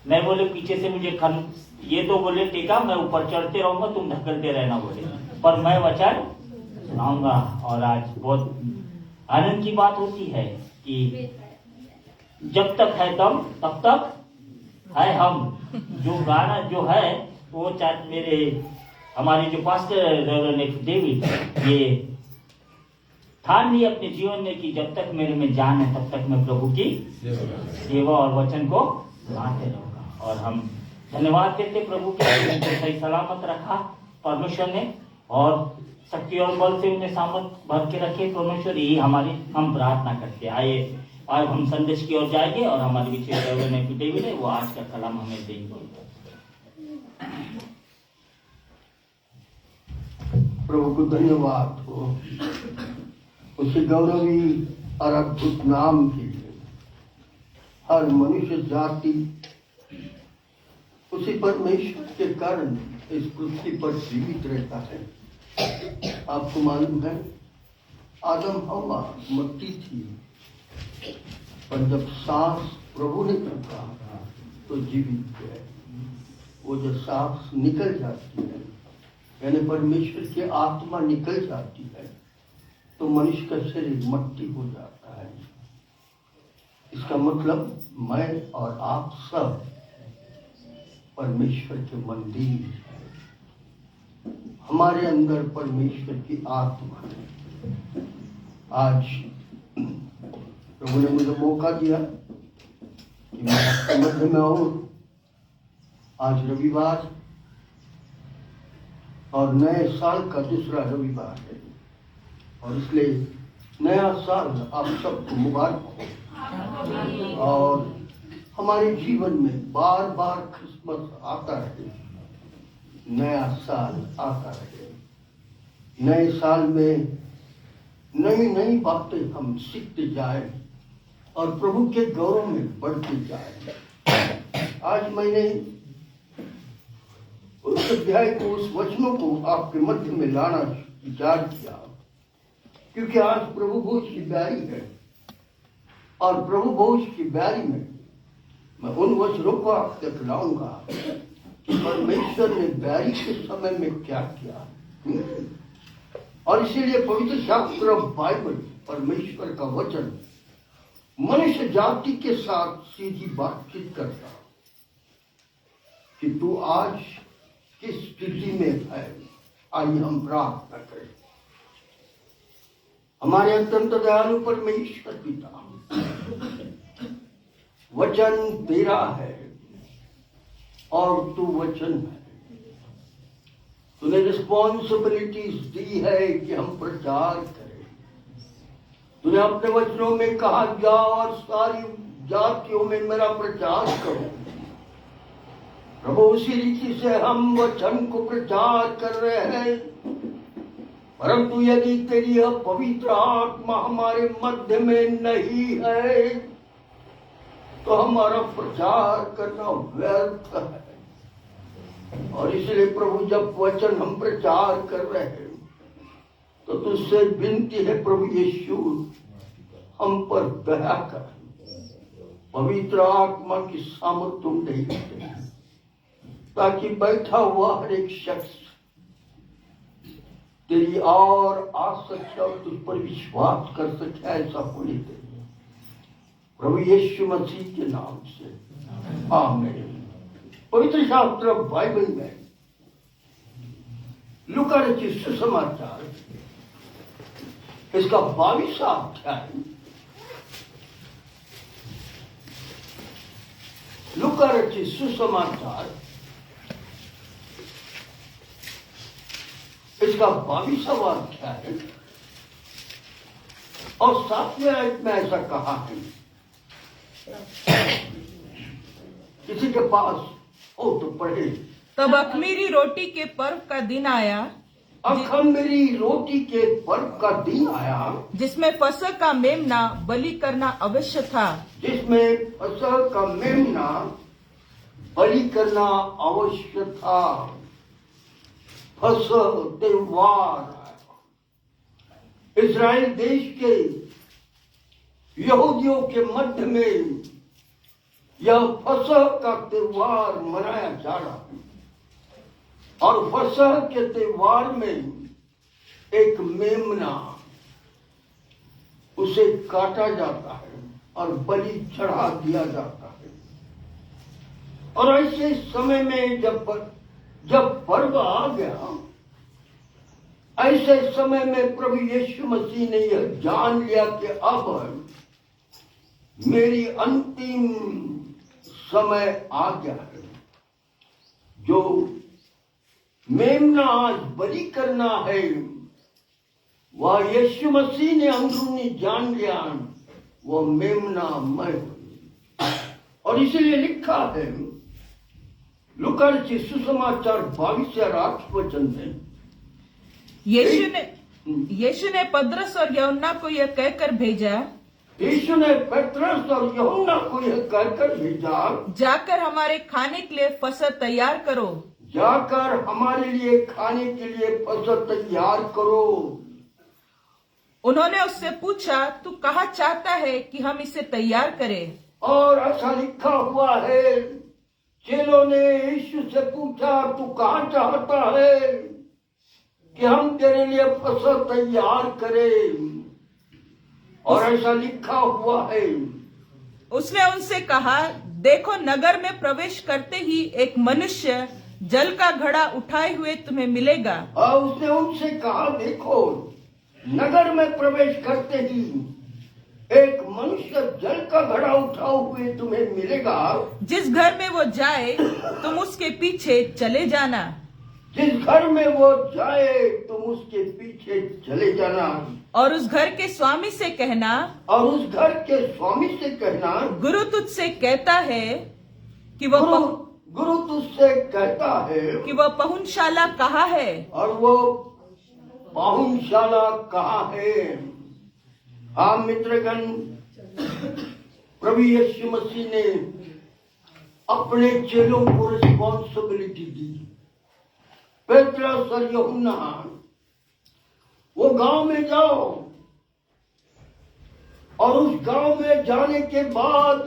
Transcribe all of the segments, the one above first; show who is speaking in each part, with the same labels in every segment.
Speaker 1: नहीं बोले पीछे से मुझे ये तो बोले टेका, मैं ऊपर चढ़ते रहूंगा, तुम धकेलते रहना बोले, पर मैं वचन सुनाऊंगा। और आज बहुत आनंद की बात होती है कि जब तक है तब तक है हम। जो गाना जो है वो मेरे हमारे जो पास्टर डेविड ये ठान ली अपने जीवन में कि जब तक मेरे में जान है तब तक मैं प्रभु की सेवा और वचन को गाते रहूंगा। और हम धन्यवाद देते प्रभु के, उनको सही सलामत रखा परमेश्वर ने, और शक्ति और बल से उन्हें सामर्थ भर के रखे परमेश्वर। यही हमारी हम प्रार्थना करते आए। आज हम संदेश की ओर जाएंगे और हमारे विषय डेविड है वो आज का कलाम हमें देंगे।
Speaker 2: प्रभु को धन्यवाद हो उसी गौरवी और अद्भुत नाम के लिए। हर मनुष्य जाति उसी परमेश्वर के कारण इस पृथ्वी पर जीवित रहता है। आपको मालूम है आदम हवा मट्टी थी, पर जब सांस प्रभु ने फूंका तो जीवित गए। वो जब सांस निकल जाती है यानी परमेश्वर की आत्मा निकल जाती है तो मनुष्य का शरीर मट्टी हो जाता है। इसका मतलब मैं और आप सब परमेश्वर के मंदिर हैं। हमारे अंदर परमेश्वर की आत्मा है। आज प्रभु ने मुझे मौका दिया कि मैं आपके मध्य में आऊं। आज रविवार और नए साल का दूसरा रविवार है, और इसलिए नया साल आप सबको मुबारक हो। और हमारे जीवन में बार बार क्रिसमस आता रहे, नया साल आता रहे। नए साल में नई नई बातें हम सीखते जाए और प्रभु के गौरव में बढ़ते जाए। आज मैंने उस अध्याय को, उस वचनों को आपके मध्य में लाना विचार किया, क्योंकि आज प्रभु भोज की ब्यारी है, और प्रभु भोज की ब्यारी में मैं उन वचनों को आप तक लाऊंगा कि परमेश्वर ने ब्यारी के समय में क्या किया। और इसीलिए पवित्र शास्त्र बाइबल, परमेश्वर का वचन, मनुष्य जाति के साथ सीधी बातचीत करता कि तू आज किस स्थिति में है। आइए हम प्रार्थना करें। हमारे अत्यंत दयालु परमेश्वर पिता, वचन तेरा है और तू वचन है। तूने रिस्पॉन्सिबिलिटीज दी है कि हम प्रचार करें। तूने अपने वचनों में कहा जाओ और सारी जातियों में मेरा प्रचार करो। प्रभु उसी रीति से हम वचन को प्रचार कर रहे हैं, परंतु यदि तेरी पवित्र आत्मा हमारे मध्य में नहीं है तो हमारा प्रचार करना व्यर्थ है। और इसलिए प्रभु जब वचन हम प्रचार कर रहे हैं तो तुझसे विनती है प्रभु यीशु, हम पर दया कर। पवित्र आत्मा की सामर्थ तुम नहीं देते ताकि बैठा हुआ हर एक शख्स तेरी और आसक्ति और तुझ पर विश्वास कर सके, ऐसा होने दे प्रभु यीशु मसीह के नाम से, आमीन। पवित्र शास्त्र बाइबल में लूका रचित सुसमाचार इसका 22वां अध्याय, लूका रचित सुसमाचार इसका 22वां अध्याय और 7वें आयत में ऐसा कहा है। किसी के पास हो तो पढ़े।
Speaker 3: तब अख़मीरी रोटी के पर्व का दिन आया,
Speaker 2: अख़मीरी रोटी के पर्व का दिन आया,
Speaker 3: जिसमें फसह का मेमना बलि करना अवश्य था।
Speaker 2: जिसमें फसह का मेमना बलि करना अवश्य था। फसह त्योहार इस्राएल देश के यहूदियों के मध्य में यह फसह का त्योहार मनाया जा रहा है और फसह के त्योहार में एक मेमना उसे काटा जाता है और बलि चढ़ा दिया जाता है। और ऐसे समय में जब पर्व आ गया, ऐसे समय में प्रभु यीशु मसीह ने यह जान लिया कि अब मेरी अंतिम समय आ गया है। जो मेमना आज बलि करना है, वह यीशु मसीह ने अंदरूनी जान लिया, वह मेमना मैं हूं। और इसलिए लिखा है लूका रचित सुसमाचार 22 में,
Speaker 3: यीशु ने पतरस और यूहन्ना को यह कहकर भेजा,
Speaker 2: यीशु ने पतरस और यूहन्ना को यह कहकर भेजा,
Speaker 3: जाकर हमारे खाने के लिए फसह तैयार करो।
Speaker 2: जाकर हमारे लिए खाने के लिए फसह तैयार करो।
Speaker 3: उन्होंने उससे पूछा, तू कहाँ चाहता है कि हम इसे तैयार करें? और
Speaker 2: ऐसा लिखा हुआ है, चेलों ने यीशु से पूछा, तू कहाँ चाहता है कि हम तेरे लिए फसह तैयार करें? और ऐसा लिखा हुआ है,
Speaker 3: उसने उनसे कहा, देखो नगर में प्रवेश करते ही एक मनुष्य जल का घड़ा उठाए हुए तुम्हें मिलेगा।
Speaker 2: और उसने उनसे कहा, देखो नगर में प्रवेश करते ही एक मनुष्य जल का घड़ा उठाए हुए तुम्हें मिलेगा।
Speaker 3: जिस घर में वो जाए तुम उसके पीछे चले जाना।
Speaker 2: जिस घर में वो जाए तुम उसके पीछे चले जाना।
Speaker 3: और उस घर के स्वामी से कहना,
Speaker 2: और उस घर के स्वामी से कहना,
Speaker 3: गुरु तुझसे कहता है कि
Speaker 2: गुरु तुझसे कहता है
Speaker 3: कि वह पहुंचशाला कहाँ है
Speaker 2: और वो पहुंचशाला कहाँ है। हाँ मित्रगण, प्रभु यीशु मसीह ने अपने चेलों को रिस्पॉन्सिबिलिटी दी। पतरस और यूहन्ना, वो गांव में जाओ और उस गांव में जाने के बाद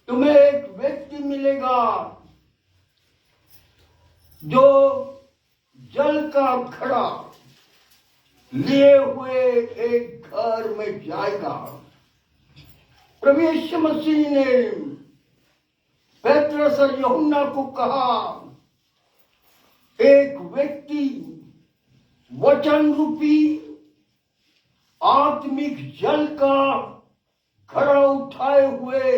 Speaker 2: तुम्हें एक व्यक्ति मिलेगा जो जल का घड़ा लिए हुए एक घर में जाएगा। प्रभु यीशु मसीह ने पतरस और यूहन्ना को कहा, एक व्यक्ति वचन रूपी आत्मिक जल का घड़ा उठाए हुए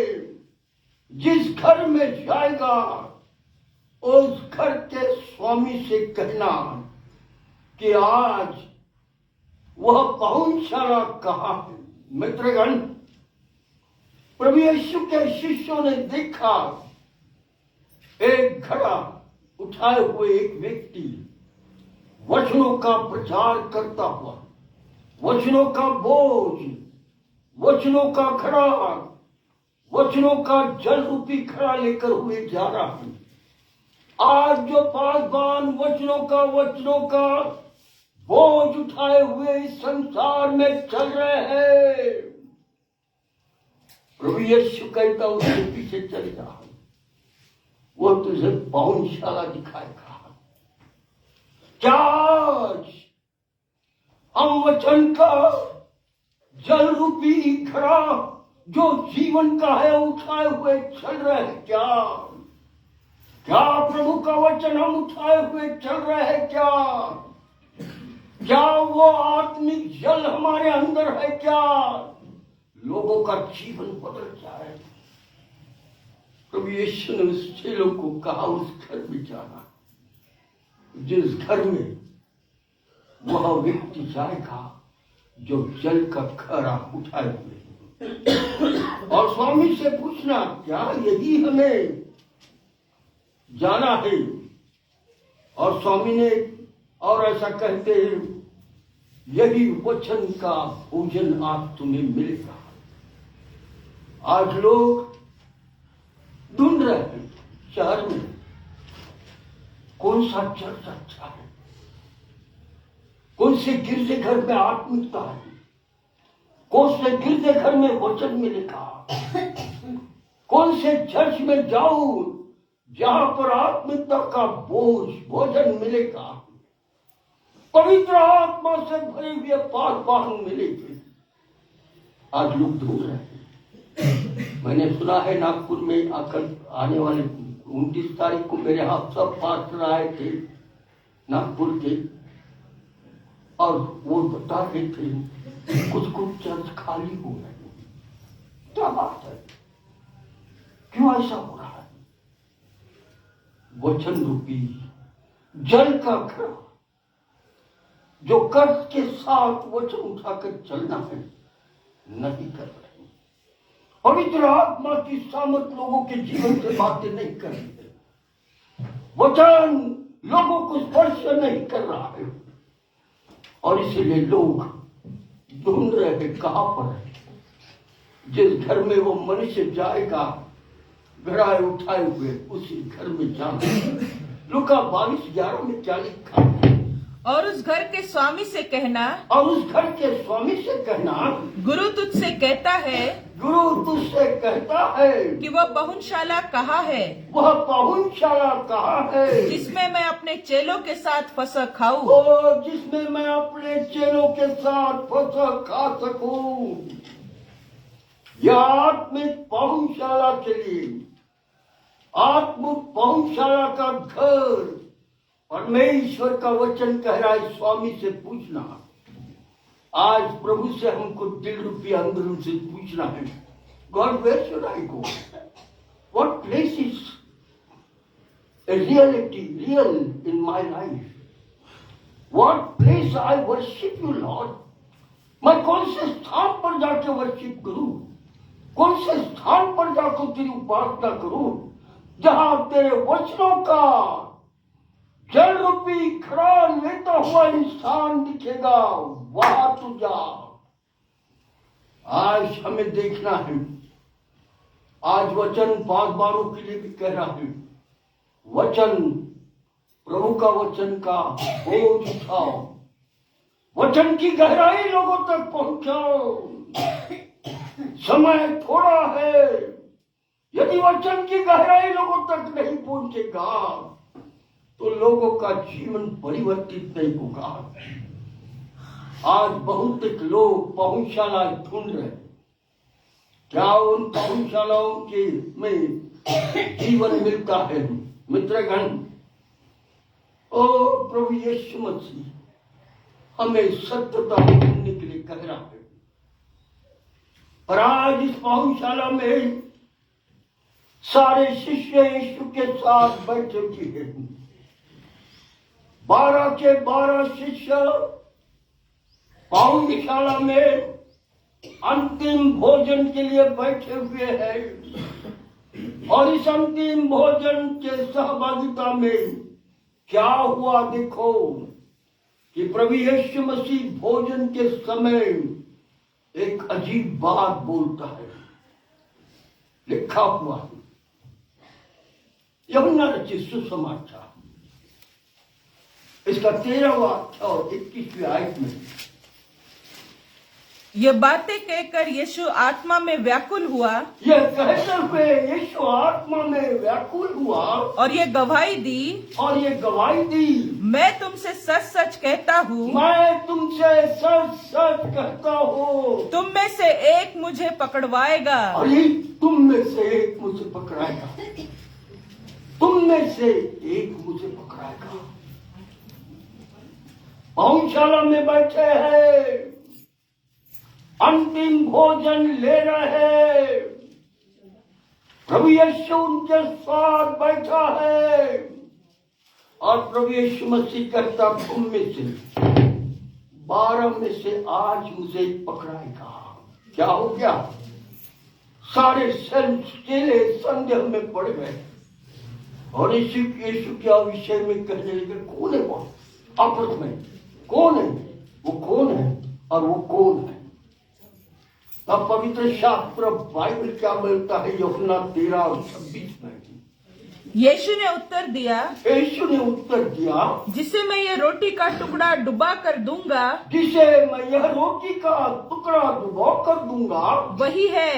Speaker 2: जिस घर में जाएगा, उस घर के स्वामी से कहना कि आज वह पहुंचशाला कहाँ है। मित्रगण, प्रभु यीशु के शिष्यों ने देखा एक घड़ा उठाए हुए एक व्यक्ति वचनों का प्रचार करता हुआ, वचनों का बोझ, वचनों का घड़ा, वचनों का जल रूपी घड़ा लेकर हुए जा रहा है। आज जो पासवान वचनों का बोझ उठाए हुए इस संसार में चल रहे हैं, प्रभु यीशु कहता उसके पीछे चले जा, वो तुझे पहुंचशाला दिखाएगा। क्या आज हम वचन का जल रूपी घड़ा जो जीवन का है उठाए हुए चल रहे हैं? क्या प्रभु का वचन हम उठाए हुए चल रहे हैं? क्या वो आत्मिक जल हमारे अंदर है? क्या लोगों का जीवन बदल जाए? प्रभु यीशु ने उस चेलों को कहा, उस घर में जाना जिस घर में वह व्यक्ति जाएगा जो जल का घड़ा उठाए हुए। और स्वामी से पूछना, क्या यही हमें जाना है? और स्वामी ने और ऐसा कहते हैं, यही वचन का भोजन आज तुम्हें मिलेगा। आज लोग ढूंढ रहे हैं शहर में कौन सा चर्च अच्छा है, कौन से गिरजे घर में आत्मिकता है, कौन से गिरजे घर में वचन मिलेगा। कौन से चर्च में जाऊं जहां पर आत्मिकता का बोझ भोजन मिलेगा, पवित्र आत्मा से भरे हुए पान मिलेगी। आज लोग ढूंढ रहे हैं। मैंने सुना है नागपुर में आकर आने वाले 29 तारीख को मेरे यहाँ सब पास्टर आए थे नागपुर के, और वो बता रहे थे कुछ चर्च खाली हो गए। क्या बात है, क्यों ऐसा हो रहा है? वचन रूपी जल का घड़ा जो कष्ट के साथ वचन उठाकर चलना है, नहीं कर रहे। पवित्र आत्मा की सामर्थ लोगों के जीवन से बातें नहीं कर रही। वचन लोगों को स्पर्श नहीं कर रहा है, और इसलिए लोग ढूंढ रहे हैं कहां पर है। जिस घर में वो मनुष्य जाएगा घड़ा उठाए हुए, उसी घर में जाना। लूका 22:11 में क्या लिखा है?
Speaker 3: और उस घर के स्वामी से कहना,
Speaker 2: और उस घर के स्वामी से कहना,
Speaker 3: गुरु तुझसे कहता है,
Speaker 2: गुरु तुझसे कहता है
Speaker 3: कि वह पहुंचशाला कहाँ है,
Speaker 2: वह पहुंचशाला कहाँ है,
Speaker 3: जिसमें मैं अपने चेलों के साथ फसह खाऊं।
Speaker 2: ओ जिसमें मैं अपने चेलों के साथ फसह खा सकूं। यह आत्मिक पहुंचशाला के लिए, आत्मिक पहुंचशाला का घर, परमेश्वर का वचन कह रहा है स्वामी से पूछना। आज प्रभु से हमको दिल रूपी अंदर से पूछना है, God where should I go? What place is real in my life? What place I worship you Lord? मैं कौन से स्थान पर जाके वर्शिप करूं? कौन से स्थान पर जाकर तेरी उपासना करूं जहां तेरे वचनों का जल रूपी घड़ा लेता हुआ इंसान दिखेगा? वहां तू जा। आज हमें देखना है। आज वचन बागबानों के लिए भी कह रहा है, वचन, प्रभु का वचन का बोझ उठाओ, वचन की गहराई लोगों तक पहुंचाओ। समय थोड़ा है। यदि वचन की गहराई लोगों तक नहीं पहुंचेगा तो लोगों का जीवन परिवर्तित नहीं होगा। आज बहुत लोग पहुंचशाला ढूंढ रहे। क्या उन पहुंचशालाओं के में जीवन मिलता है? मित्रगण, ओ प्रभु यीशु मसीह हमें सत्यता ढूंढने के लिए कह रहा है। पर आज इस पहुंचशाला में सारे शिष्य यीशु के साथ बैठे हुए हैं। 12 के 12 शिष्य पहुंचशाला में अंतिम भोजन के लिए बैठे हुए हैं। और इस अंतिम भोजन के सहभागिता में क्या हुआ देखो कि प्रभु यीशु मसीह भोजन के समय एक अजीब बात बोलता है। लिखा हुआ है यूहन्ना रचित सुसमाचार इसका 13वां और 21वें आयत में
Speaker 3: ये बातें कहकर यीशु आत्मा में व्याकुल हुआ।
Speaker 2: यह कहते हुए यीशु आत्मा में व्याकुल हुआ
Speaker 3: और ये गवाही दी, मैं तुमसे सच सच कहता हूँ,
Speaker 2: मैं तुमसे सच सच कहता हूँ,
Speaker 3: तुम में से एक मुझे पकड़वाएगा।
Speaker 2: अरे तुम में से एक मुझे पकड़ाएगा। तुम में से एक मुझे पकड़ाएगा। पहुंचशाला में बैठे हैं, अंतिम भोजन ले रहे। प्रभु यीशु उनके साथ बैठा है और प्रभु यीशु मसीह कहता तुम में से 12 में से आज मुझे पकड़ाएगा। क्या हो गया? सारे चेले संदेह में पड़ गए और यीशु के विषय में कहने लगे, कौन है वो? आपस में कौन है वो? कौन है और वो कौन है? अब पवित्र शास्त्र बाइबल क्या बोलता है? यूहन्ना 13 और 26 में
Speaker 3: यीशु ने उत्तर दिया, जिसे मैं ये रोटी का टुकड़ा डुबा कर दूंगा,
Speaker 2: जिसे मैं यह रोटी का टुकड़ा डुबा कर दूंगा,
Speaker 3: वही है।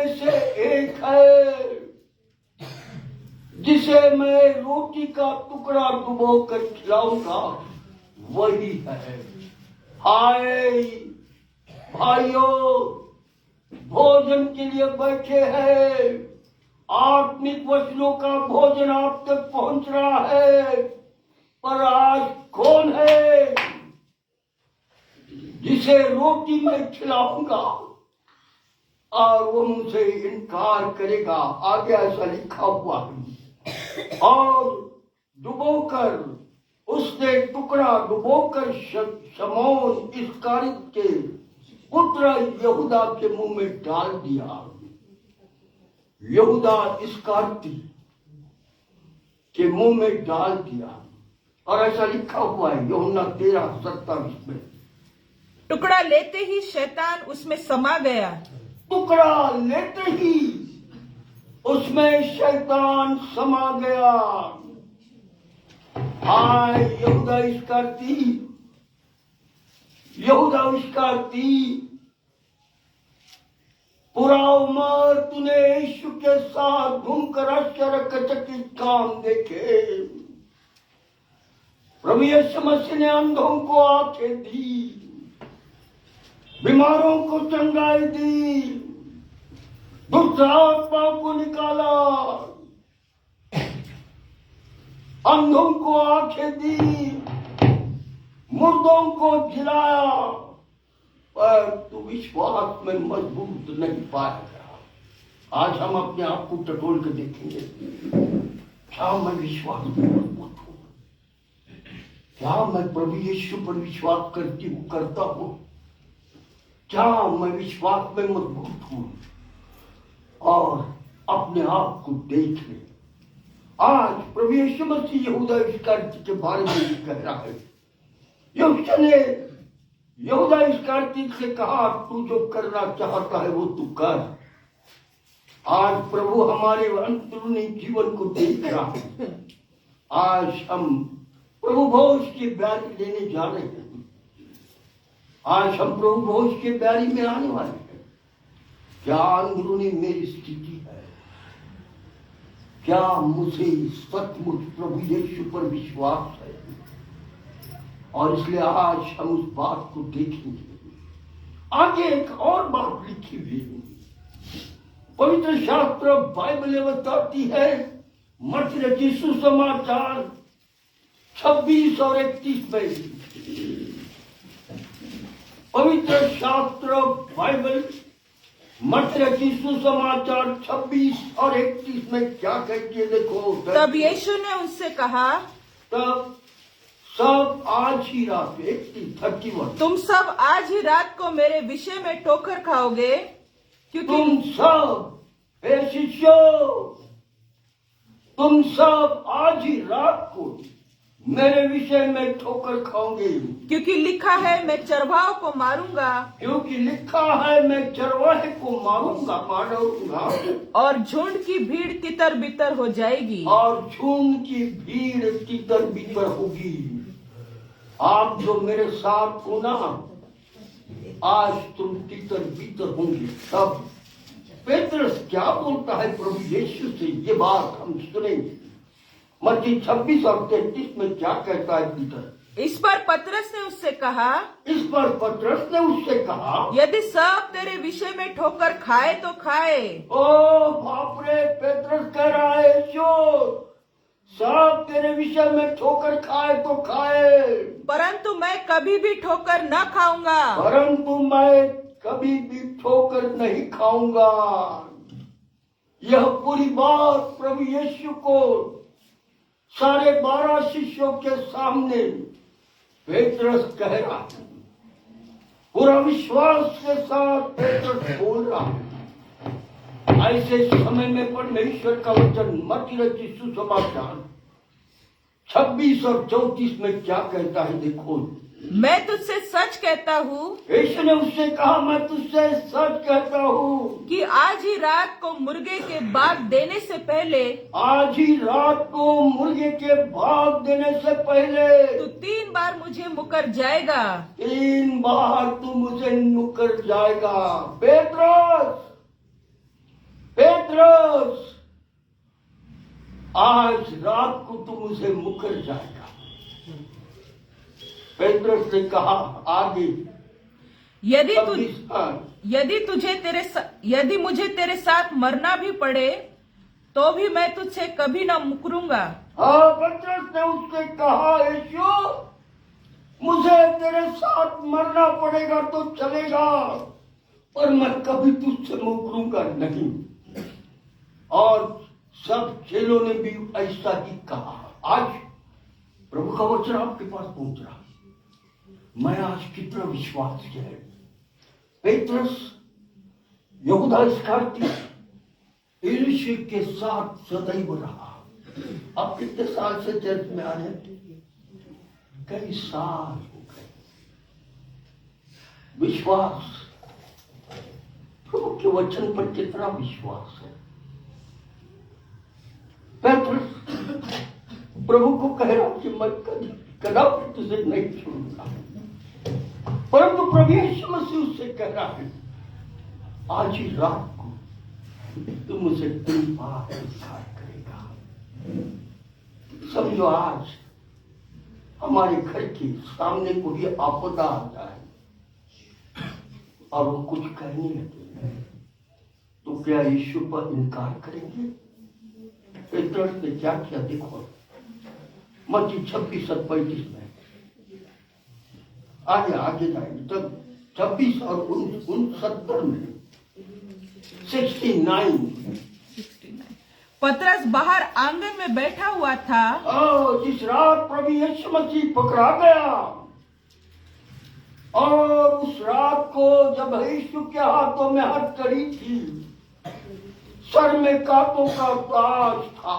Speaker 2: में से एक है जिसे मैं रोटी का टुकड़ा डुबो कर खिलाऊंगा, वही है। हाय भाइयों, भोजन के लिए बैठे हैं, आत्मिक वचनों का भोजन आप तक पहुंच रहा है, पर आज कौन है जिसे रोटी मैं खिलाऊंगा और वो मुझसे इनकार करेगा? आगे ऐसा लिखा हुआ है। और डुबोकर, उसने टुकड़ा डुबोकर शमौन इस्कारियोत के पुत्र यहूदा के मुंह में डाल दिया। यहूदा इस्कारियोत के मुंह में डाल दिया। और ऐसा लिखा हुआ है यूहन्ना 13:27 में।
Speaker 3: टुकड़ा लेते ही शैतान उसमें समा गया।
Speaker 2: टुकड़ा लेते ही उसमें शैतान समा गया। हाय यहूदा इस्कारियोत, यहूदा इस्कारियोत, पूरा उम्र तूने यीशु के साथ घूमकर आश्चर्यचकित काम देखे। प्रभु यीशु मसीह ने अंधों को आंखें दी, बीमारों को चंगाई दी, दुष्ट आत्मा को निकाला, अंधों को आंखें दी, मुर्दों को जिलाया, पर तू विश्वास में मजबूत नहीं पाएगा। आज हम अपने आप को टटोल कर देखेंगे, क्या मैं विश्वास में मजबूत हूँ? क्या मैं प्रभु यीशु पर विश्वास करता हूँ? क्या मैं विश्वास में मजबूत हूँ? और अपने आप को देख ले। आज प्रभु यीशु मसीह यहूदा इस्कारियोत के बारे में कह रहा है। यीशु ने यहूदा इस्कारियोत से कहा, तू जो करना चाहता है वो तू कर। आज प्रभु हमारे अंतरूनी जीवन को देख रहा है। आज हम प्रभु भोज की ब्यारी लेने जा रहे हैं। आज हम प्रभु भोज की ब्यारी में आने वाले हैं। क्या अंदरूनी मेरी स्थिति है? क्या मुझे सचमुच प्रभु यीशु पर विश्वास है? और इसलिए आज हम उस बात को देखेंगे। आगे एक और बात लिखी हुई है, पवित्र शास्त्र बाइबल ये बताती है, मत्ती रचित सुसमाचार 26 और 31 में। पवित्र शास्त्र बाइबल मत्ती रचित सुसमाचार 26 और 31 में क्या कहती है? देखो।
Speaker 3: तब यीशु ने उनसे कहा,
Speaker 2: तब सब आज ही रात 31
Speaker 3: तुम सब आज ही रात को मेरे विषय में ठोकर खाओगे, क्योंकि
Speaker 2: तुम सब, हे शिष्यों, तुम सब आज ही रात को मेरे विषय में ठोकर खाओगे।
Speaker 3: क्योंकि लिखा है, मैं चरवाहों को मारूंगा,
Speaker 2: क्योंकि लिखा है, मैं चरवाहे को मारूंगा,
Speaker 3: और झुंड की भीड़ तितर बितर हो जाएगी।
Speaker 2: और झुंड की भीड़ तितर बितर होगी। आप जो मेरे साथ हो ना, आज तुम तितर बितर होंगे। तब पेत्रस क्या बोलता है प्रभु यीशु से, ये बात हम सुनेंगे। मत्ती 26 और 33 में क्या कहता है पीतर?
Speaker 3: इस पर पतरस ने उससे कहा,
Speaker 2: इस पर पतरस ने उससे कहा,
Speaker 3: यदि सब तेरे विषय में ठोकर खाए तो खाए।
Speaker 2: ओ बाप रे, पेत्रस कह रहा है, जो सब तेरे विषय में ठोकर खाए तो खाए,
Speaker 3: परंतु मैं कभी भी ठोकर न खाऊंगा।
Speaker 2: परंतु मैं कभी भी ठोकर नहीं खाऊंगा। यह पूरी बात प्रभु यीशु को सारे 12 शिष्यों के सामने पेत्रस कह रहा है। पूरा विश्वास के साथ पेत्रस बोल रहा है। ऐसे समय में परमेश्वर का वचन मत्ती रचित सुसमाचार 26 और 34 में क्या कहता है? देखो।
Speaker 3: मैं तुझसे सच कहता हूँ,
Speaker 2: यीशु ने उससे कहा, मैं तुझसे सच कहता हूँ
Speaker 3: कि आज ही रात को मुर्गे के बाग देने से पहले,
Speaker 2: आज ही रात को मुर्गे के भाग देने से पहले
Speaker 3: तू 3 बार मुझे मुकर जाएगा।
Speaker 2: 3 बार तू मुझे मुकर जाएगा। पेत्रस, आज रात को तुम उसे मुकर जाएगा। पेत्रस ने कहा आगे,
Speaker 3: यदि मुझे तेरे साथ मरना भी पड़े तो भी मैं तुझसे कभी न मुकरूंगा।
Speaker 2: हाँ, पेत्रस ने उससे कहा, यीशु मुझे तेरे साथ मरना पड़ेगा तो चलेगा, पर मैं कभी तुझसे मुकरूंगा नहीं। और सब चेलों ने भी ऐसा ही कहा। आज प्रभु का वचन आपके पास पहुंच रहा। मैं आज कितना विश्वास किया है। पेत्रस, यहूदा इस्करियोती यीशु के साथ सदैव रहा। अब कितने साल से चर्च में आ रहे हैं? कई साल हो गए। विश्वास, प्रभु के वचन पर कितना विश्वास है। पेत्रस प्रभु को कह रहा कि मैं कदापि तुझे नहीं छोड़ूंगा, परंतु प्रभु यीशु मसीह उससे कह रहा है, आज ही रात को तुम मुझे 3 बार इनकार करेगा। समझो, आज हमारे घर के सामने कोई आपदा आता है और वो कुछ कहने लगे, तो क्या यीशु पर इनकार करेंगे? पेत्रस ने क्या किया देखो, मत्ती 26:35 में आगे जाएंगे, तब 26 और 69 में 69
Speaker 3: पतरस बाहर आंगन में बैठा हुआ था।
Speaker 2: जिस रात प्रभु यीशु मसीह पकड़ा गया, और उस रात को जब यीशु के हाथों में हथकड़ी थी, सर में कांटों का ताज था,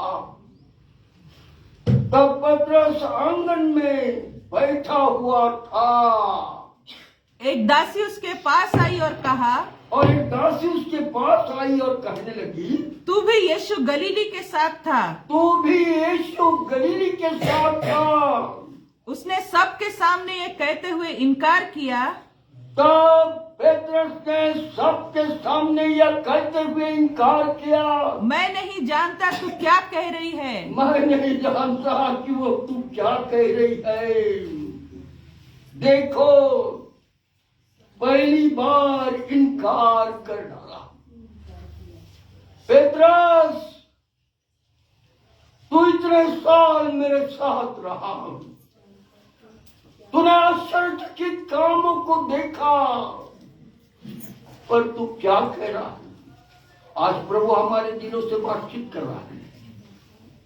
Speaker 2: तब पतरस आंगन में बैठा हुआ था।
Speaker 3: एक दासी उसके पास आई और कहा,
Speaker 2: और एक दासी उसके पास आई और कहने लगी,
Speaker 3: तू भी यीशु गलीली के साथ था।
Speaker 2: तू भी यीशु गलीली के साथ था।
Speaker 3: उसने सबके सामने ये कहते हुए इनकार किया।
Speaker 2: तब पेत्रस ने सबके सामने यह कहते हुए इनकार किया,
Speaker 3: मैं नहीं जानता तू क्या कह रही है।
Speaker 2: मैं नहीं जानता कि वो तू क्या कह रही है। देखो, पहली बार इनकार कर डाला। पेत्रस, तू इतने साल मेरे साथ रहा, तूने आश्चर्यचकित कामों को देखा, पर तू क्या कह रहा है? आज प्रभु हमारे दिलों से बातचीत कर रहा है।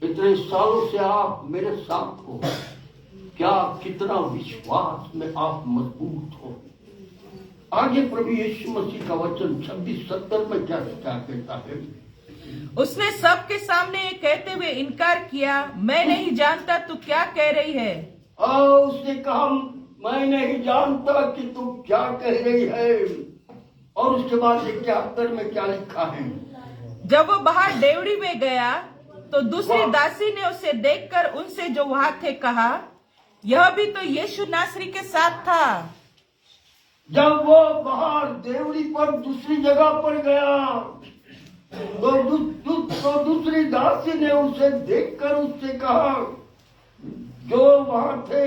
Speaker 2: इतने सालों से आप मेरे साथ हो, क्या कितना विश्वास में आप मजबूत हो। आगे प्रभु यीशु मसीह का वचन 26:70 में क्या कहता है?
Speaker 3: उसने सबके सामने ये कहते हुए इनकार किया, मैं नहीं जानता तू क्या कह रही है।
Speaker 2: उसने कहा, मैं नहीं जानता कि तू क्या कह रही है। और उसके बाद 71 में क्या लिखा है?
Speaker 3: जब वो बाहर डेवड़ी में गया तो दूसरी दासी ने उसे देखकर उनसे जो वहां थे कहा, यह भी तो यीशु नासरी के साथ था।
Speaker 2: जब वो बाहर देवड़ी पर दूसरी जगह पर गया तो दूसरी दासी ने उसे देखकर उससे कहा, जो वहां थे,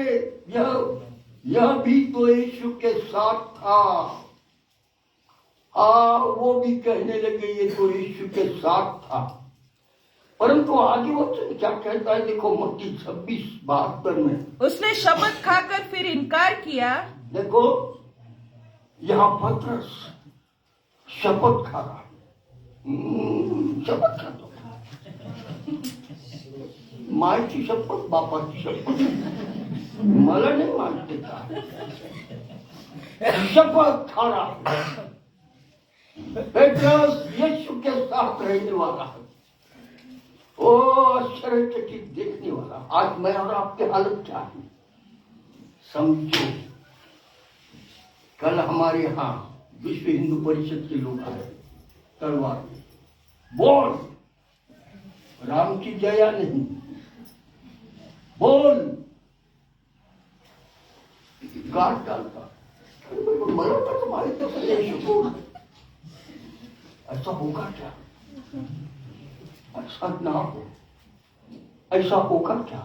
Speaker 2: यह भी तो यीशु के साथ था। वो भी कहने लगे, ये तो यीशु के साथ था। परंतु आगे वचन क्या कहता है? देखो, मत्ती 26:72 में उसने
Speaker 3: शपथ खाकर फिर इनकार किया।
Speaker 2: देखो, यहाँ पतरस शपथ खा रहा है। शपथ खा दो, माँ की शपथ, बापा की शपथ, मला नहीं मानते था। शपथ खा रहा है। पतरस यीशु के साथ रहने वाला है, ओ आश्चर्यचकित देखने वाला। आज मैं और आपके हालत क्या है समझो। कल हमारे यहाँ विश्व हिंदू परिषद के लोग आए, तलवार बोल, राम की जया नहीं, बोल, काट डालता। मरा था तुम्हारे तो ऐसा होगा क्या? ऐसा ना हो। ऐसा होगा क्या?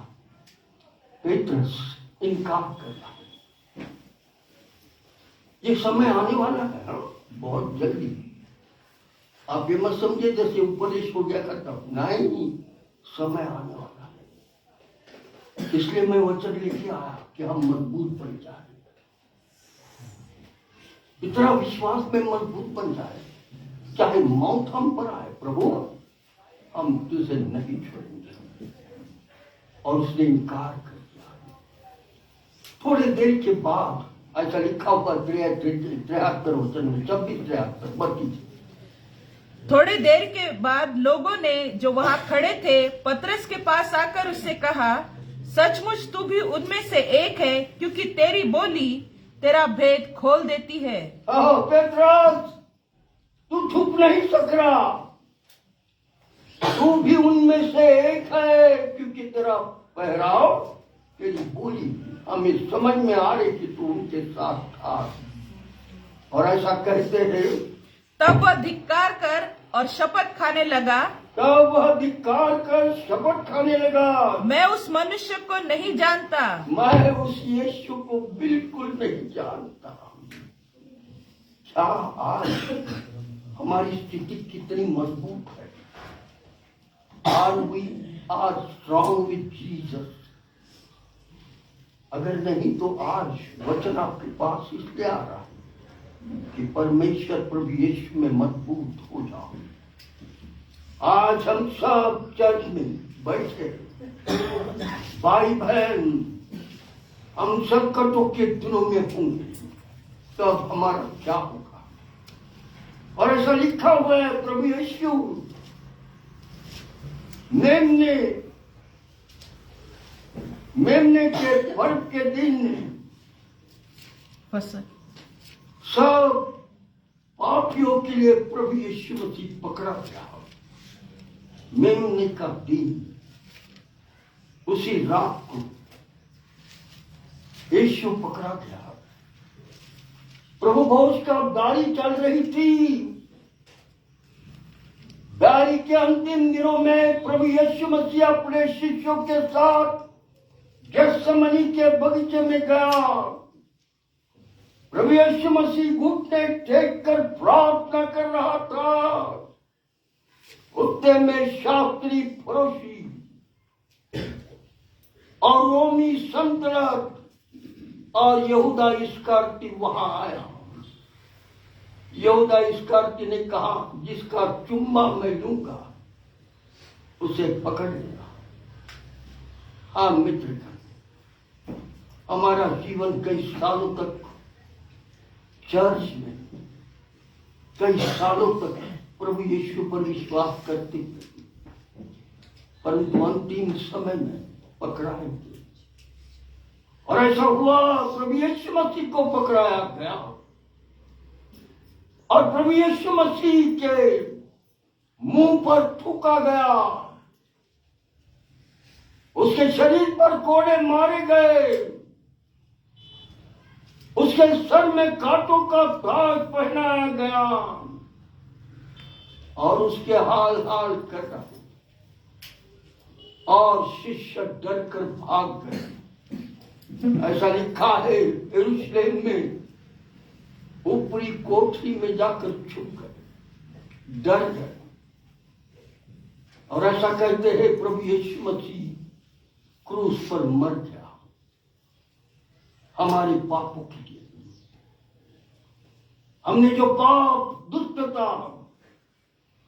Speaker 2: पेट्रस इनकार कर रहा है। ये समय आने वाला है, हाँ? बहुत जल्दी। आप ये मत समझे जैसे उपदेश हो गया खत्म, नहीं, समय आने वाला है। इसलिए मैं वचन लेके आया कि हम मजबूत बन जाए, इतना विश्वास में मजबूत बन जाए, चाहे मौत हम पर आए, प्रभु हम तुझे नहीं छोड़ेंगे। और उसने इनकार कर दिया। थोड़ी देर के बाद ऐसा लिखा हुआ 73 वचन में, 26-73 32।
Speaker 3: थोड़ी देर के बाद लोगों ने जो वहां खड़े थे पतरस के पास आकर उससे कहा, सचमुच तू भी उनमें से एक है, क्योंकि तेरी बोली तेरा भेद खोल देती है।
Speaker 2: पेट्रस, तू छुप नहीं सक रहा, तू भी उनमें से एक है, क्योंकि तेरा पहराव, तेरी बोली हमें समझ में आ रही कि तू उनके साथ था। और ऐसा कहते हैं,
Speaker 3: तब वह धिक्कार कर और शपथ खाने लगा,
Speaker 2: तब वह धिक्कार कर शपथ खाने लगा,
Speaker 3: मैं उस मनुष्य को नहीं जानता।
Speaker 2: मैं उस यीशु को बिल्कुल नहीं जानता। क्या आज हमारी स्थिति कितनी मजबूत है? Are we are strong with Jesus? अगर नहीं तो आज वचन आपके पास इसलिए आ रहा है कि परमेश्वर प्रभु यीशु में मजबूत हो जाओ। आज हम सब चर्च में बैठे भाई बहन, हम संकटों के दिनों में होंगे, तब हमारा क्या होगा? और ऐसा लिखा हुआ है, प्रभु यीशु मेमने के पर्व के दिन सब पापियों के लिए प्रभु यीशु मसीह पकड़ा गया। मेमने का दिन, उसी रात को यीशु पकड़ा गया। प्रभु भोज का गाड़ी चल रही थी। गाड़ी के अंतिम दिनों में प्रभु यीशु मसीह अपने शिष्यों के साथ गेत्सेमनी के बगीचे में गया। प्रभु यीशु मसीह घुटने टेक कर प्रार्थना कर रहा था। उतने में शास्त्री, फरोशी और रोमी सल्तनत और यहूदा इस्करियोती वहां आया। यहूदा इस्करियोती ने कहा, जिसका चुम्मा मैं लूंगा उसे पकड़ लेना। हाँ मित्र, हमारा जीवन कई सालों तक चर्च में, कई सालों तक प्रभु यीशु पर विश्वास करते थे, परंतु अंतिम समय में पकड़ाएंगे। और ऐसा हुआ, प्रभु यीशु मसीह को पकड़ाया गया और प्रभु यीशु मसीह के मुंह पर थूका गया। उसके शरीर पर कोड़े मारे गए। उसके सर में कांटों का ताज पहनाया गया और उसके हाल हाल कर रहा और शिष्य डर कर भाग गए। ऐसा लिखा है, यरूशलेम में ऊपरी कोठरी में जाकर छुप गए, डर गए। और ऐसा कहते हैं, प्रभु यीशु मसीह क्रूस पर मर गया हमारे पापों के लिए। हमने जो पाप, दुष्टता,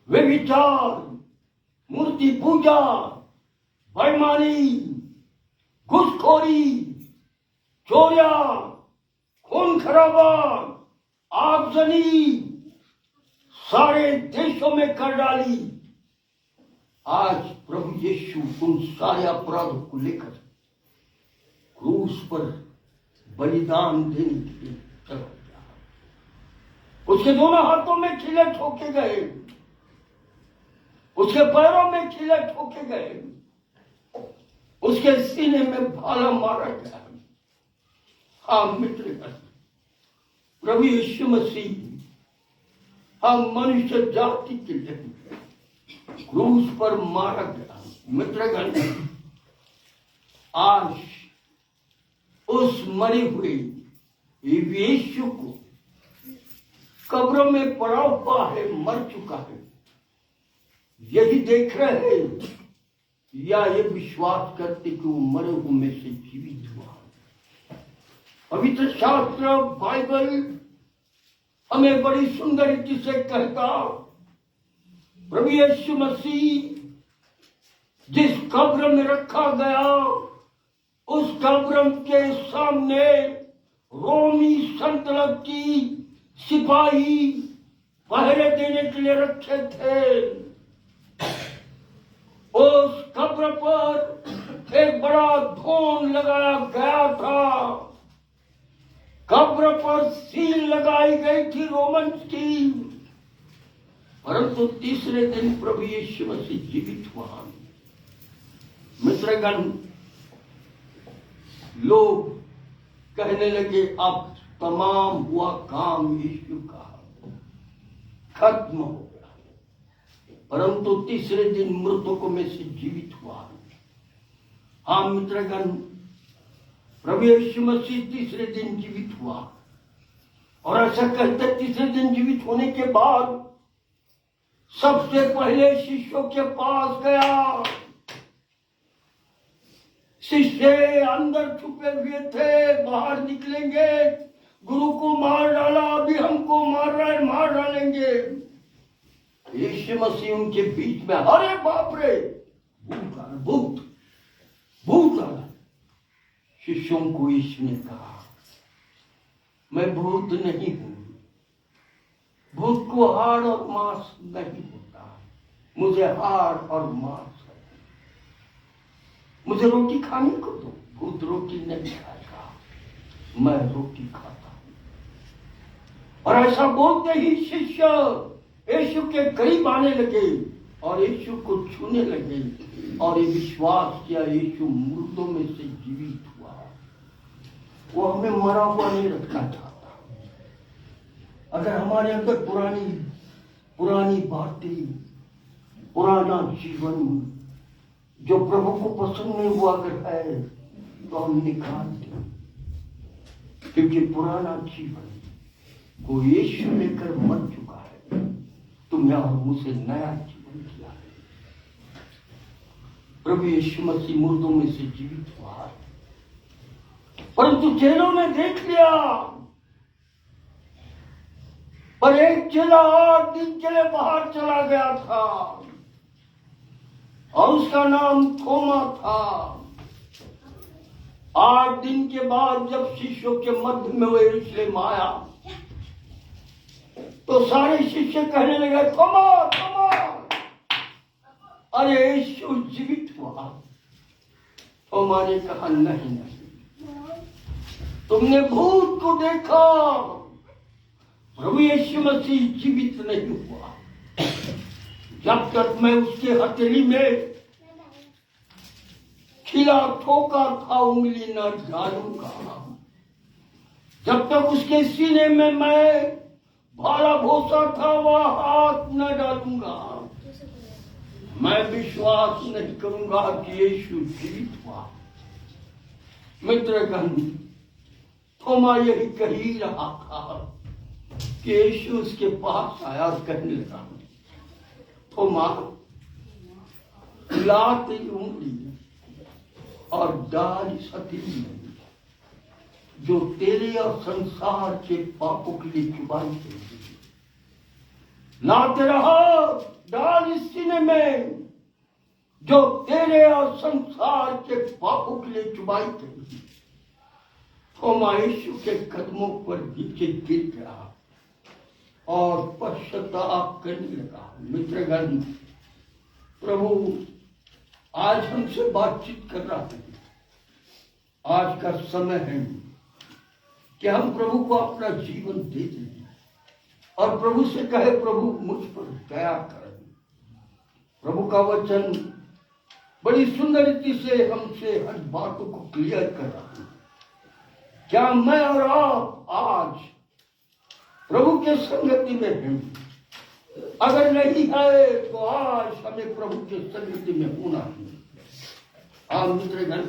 Speaker 2: व्यभिचार, मूर्ति पूजा, बेईमानी, घूसखोरी, चोरिया, खून खराबा, आगजनी सारे देशों में कर डाली, आज प्रभु यीशु उन सारे अपराधों को लेकर क्रूस पर बलिदान देने के लिए चला गया। उसके दोनों हाथों में खिले ठोके गए, उसके पैरों में खिले ठोके गए, उसके सीने में भाला मारा गया। हाँ मित्र, प्रभु यीशु मसीह हम मनुष्य जाति के लिए क्रूस पर मारा गया। मित्रगण, आज उस मरे हुए यीशु को कब्र में पड़ा हुआ है, मर चुका है, यही देख रहे हैं या ये विश्वास करते कि वो मरे हुए में से जीवित हुआ। पवित्र शास्त्र बाइबल हमें बड़ी सुंदर रीति से कहता, प्रभु यीशु मसीह जिस कब्र में रखा गया, उस कब्र के सामने रोमी सल्तनत की सिपाही पहरे देने के लिए रखे थे। उस कब्र पर एक बड़ा धोन लगाया गया था, कब्र पर सील लगाई गई थी रोमन्स की, परंतु तीसरे दिन प्रभु यीशु मसीह जीवित हुआ। मित्रगण, लोग कहने लगे अब तमाम हुआ काम यीशु का, खत्म हो गया, परंतु तीसरे दिन मृतकों में से जीवित हुआ। हाँ मित्रगण, प्रभु यीशु मसीह तीसरे दिन जीवित हुआ, और ऐसा कहते तीसरे दिन जीवित होने के बाद सबसे पहले शिष्यों के पास गया। शिष्य अंदर छुपे हुए थे, बाहर निकलेंगे, गुरु को मार डाला, अभी हमको मार रहा है, मार डालेंगे। यीशु मसीह उनके बीच में, अरे बाप रे, भूत भूत आया। शिष्यों को यीशु ने कहा, मैं भूत नहीं हूं, भूत को हाड़ और मांस नहीं होता, मुझे हाड़ और मांस है, मुझे रोटी खाने को दो। भूत रोटी नहीं खाएगा, मैं रोटी खाता हूं। और ऐसा बोलते ही शिष्य यीशु के करीब आने लगे और यीशु को छूने लगे और ये विश्वास किया यीशु मुर्दों में से जीवित हुआ। वो हमें मरा हुआ नहीं रखना चाहता। अगर हमारे अंदर पुरानी बातें, पुराना जीवन जो प्रभु को पसंद नहीं हुआ अगर है, तो हम निकाल दें, क्योंकि पुराना जीवन को यीशु लेकर मर चुका है, तुम्हें और मुझे नया जीवन दिया है। प्रभु यीशु मसीह मुर्दों में से जीवित हुआ है, परंतु चेलों ने देख लिया। पर एक चेला 8 दिन के लिए बाहर चला गया था और उसका नाम थोमा था। 8 दिन के बाद जब शिष्यों के मध्य में वो यरूशलेम आया, तो सारे शिष्य कहने लगे, थोमा थोमा, अरे यीशु जीवित हुआ। थोमा ने कहा, नहीं नहीं, तुमने भूत को देखा, प्रभु यीशु मसीह जीवित नहीं हुआ। जब तक मैं उसके हथेली में खिला ठोका था उंगली न डालूंगा, जब तक उसके सीने में मैं भाला भोसा था वह हाथ न डालूंगा, मैं विश्वास नहीं करूंगा कि यीशु जीवित हुआ। मित्रगण, थोमा यही कह ही रहा था कि यीशु उसके पास आया और कहने लगा, थोमा, ला तेरी उंगली और डाल इस हथेली में जो तेरे और संसार के पापों के लिए चुबाई गई, ला तेरा हाथ डाल इस सीने में जो तेरे और संसार के पापों के लिए चुबाई गई। थोमा यीशु के कदमों पर नीचे गिर गया और पश्चाताप करने लगा। मित्रगण, प्रभु आज हमसे बातचीत कर रहा है। आज का समय है कि हम प्रभु को अपना जीवन दे दें और प्रभु से कहे, प्रभु मुझ पर दया कर। प्रभु का वचन बड़ी सुंदर रीति से हमसे हर बातों को क्लियर कर रहा है। क्या मैं और आप आज प्रभु के संगति में हैं? अगर नहीं है तो आज हमें प्रभु के संगति में होना है। मित्रगण,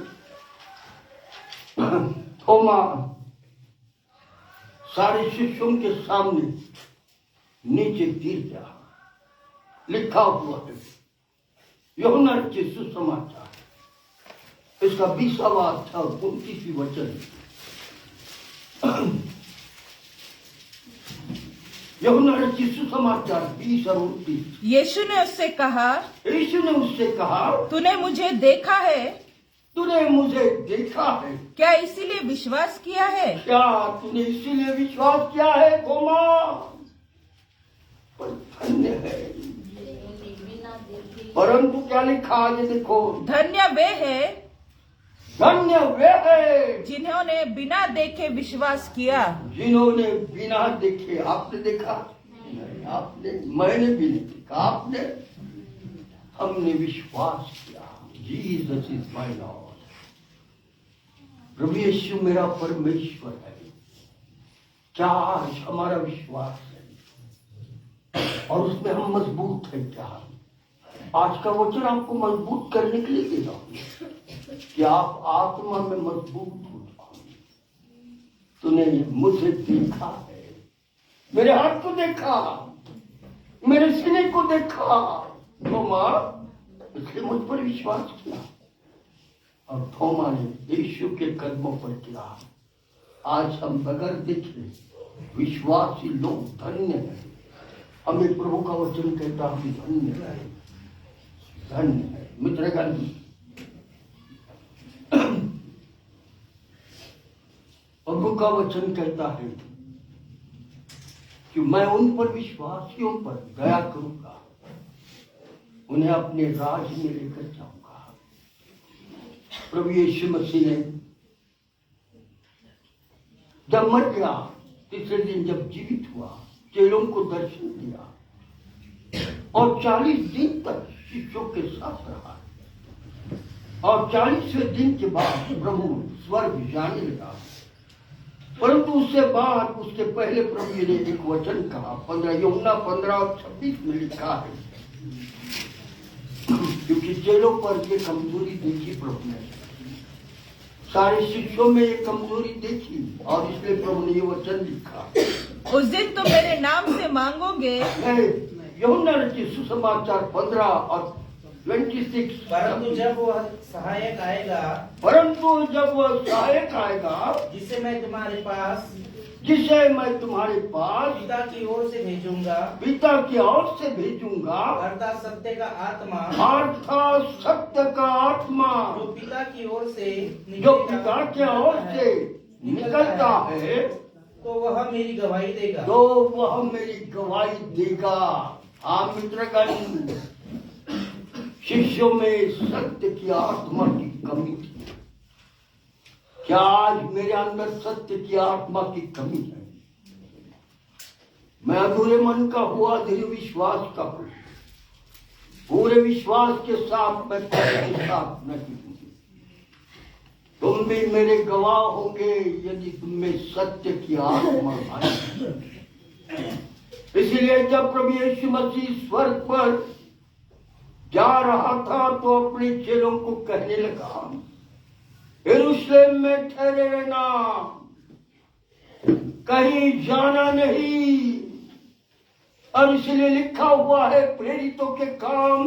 Speaker 2: थोमा सारे शिष्यों के सामने नीचे गिर गया। लिखा हुआ है यूहन्ना के सुसमाचार इसका 20वां अध्याय 29वीं वचन। यूहन्ना के सुसमाचार 20 और 29।
Speaker 3: यीशु ने उससे कहा,
Speaker 2: यीशु ने उससे कहा,
Speaker 3: तूने मुझे देखा है,
Speaker 2: तूने मुझे देखा है,
Speaker 3: क्या इसीलिए विश्वास किया है?
Speaker 2: क्या तूने इसीलिए विश्वास किया है थोमा? पर धन्य है, परंतु क्या लिखा है देखो,
Speaker 3: धन्य वे है
Speaker 2: धन्य वे है
Speaker 3: जिन्होंने बिना देखे विश्वास किया।
Speaker 2: जिन्होंने बिना देखे। आपने देखा नहीं, आपने, मैंने भी नहीं देखा, आपने, हमने विश्वास किया। Jesus is my lord. प्रभु यीशु मेरा परमेश्वर है। क्या आज हमारा विश्वास है और उसमें हम मजबूत है? क्या आज का वचन आपको मजबूत करने के लिए दे रहा हूं कि आप आत्मा में मजबूत हो जाओ। तूने मुझे देखा है, मेरे हाथ को देखा, मेरे सीने को देखा थोमा, इसलिए मुझ पर विश्वास किया। और थोमा ने यीशु के कदमों पर गिरा। आज हम बगैर देखे विश्वासी लोग धन्य हैं। हमें प्रभु का वचन कहता हम धन्य है, धन्य है। मित्रगण, प्रभु का वचन कहता है कि मैं उन पर विश्वासियों पर दया करूंगा, उन्हें अपने राज में लेकर जाऊंगा। प्रभु यीशु मसीह ने जब मर गया, तीसरे दिन जब जीवित हुआ, चेलों को दर्शन दिया और 40 दिन तक शिष्यों के साथ रहा। और 40वें दिन के बाद प्रभु स्वर्ग जाने लगा। परंतु उससे बाद, उसके पहले प्रभु ने एक वचन कहा, 15 यूहन्ना 15 और 26 में लिखा है, क्योंकि चेलों पर ये कमजोरी देखी प्रभु ने, सारे शिष्यों में ये कमजोरी देखी, और इसलिए प्रभु ने ये वचन लिखा,
Speaker 3: उस दिन तुम मेरे नाम से मांगोगे।
Speaker 2: यूहन्ना के सुसमाचार 15 और 26।
Speaker 4: परंतु जब वह सहायक आएगा, जिसे मैं तुम्हारे पास पिता की ओर से भेजूंगा, अर्थात सत्य का आत्मा, जो पिता की ओर से
Speaker 2: निकलता है,
Speaker 4: तो वह मेरी गवाही देगा।
Speaker 2: हाँ मित्रगण, शिष्यों में सत्य की आत्मा की कमी थी। क्या आज मेरे अंदर सत्य की आत्मा की कमी है? मैं अधूरे मन का हुआ, धीरे विश्वास का हूं। पूरे विश्वास के साथ मैं के साथ नहीं हूं। तुम भी मेरे गवाह होंगे यदि तुम में सत्य की आत्मा आए। इसलिए जब प्रभु यीशु मसीह स्वर्ग पर जा रहा था तो अपने चेलों को कहने लगा, यरूशलेम में ठहरे रहना, कहीं जाना नहीं। और इसलिए लिखा हुआ है प्रेरितों के काम,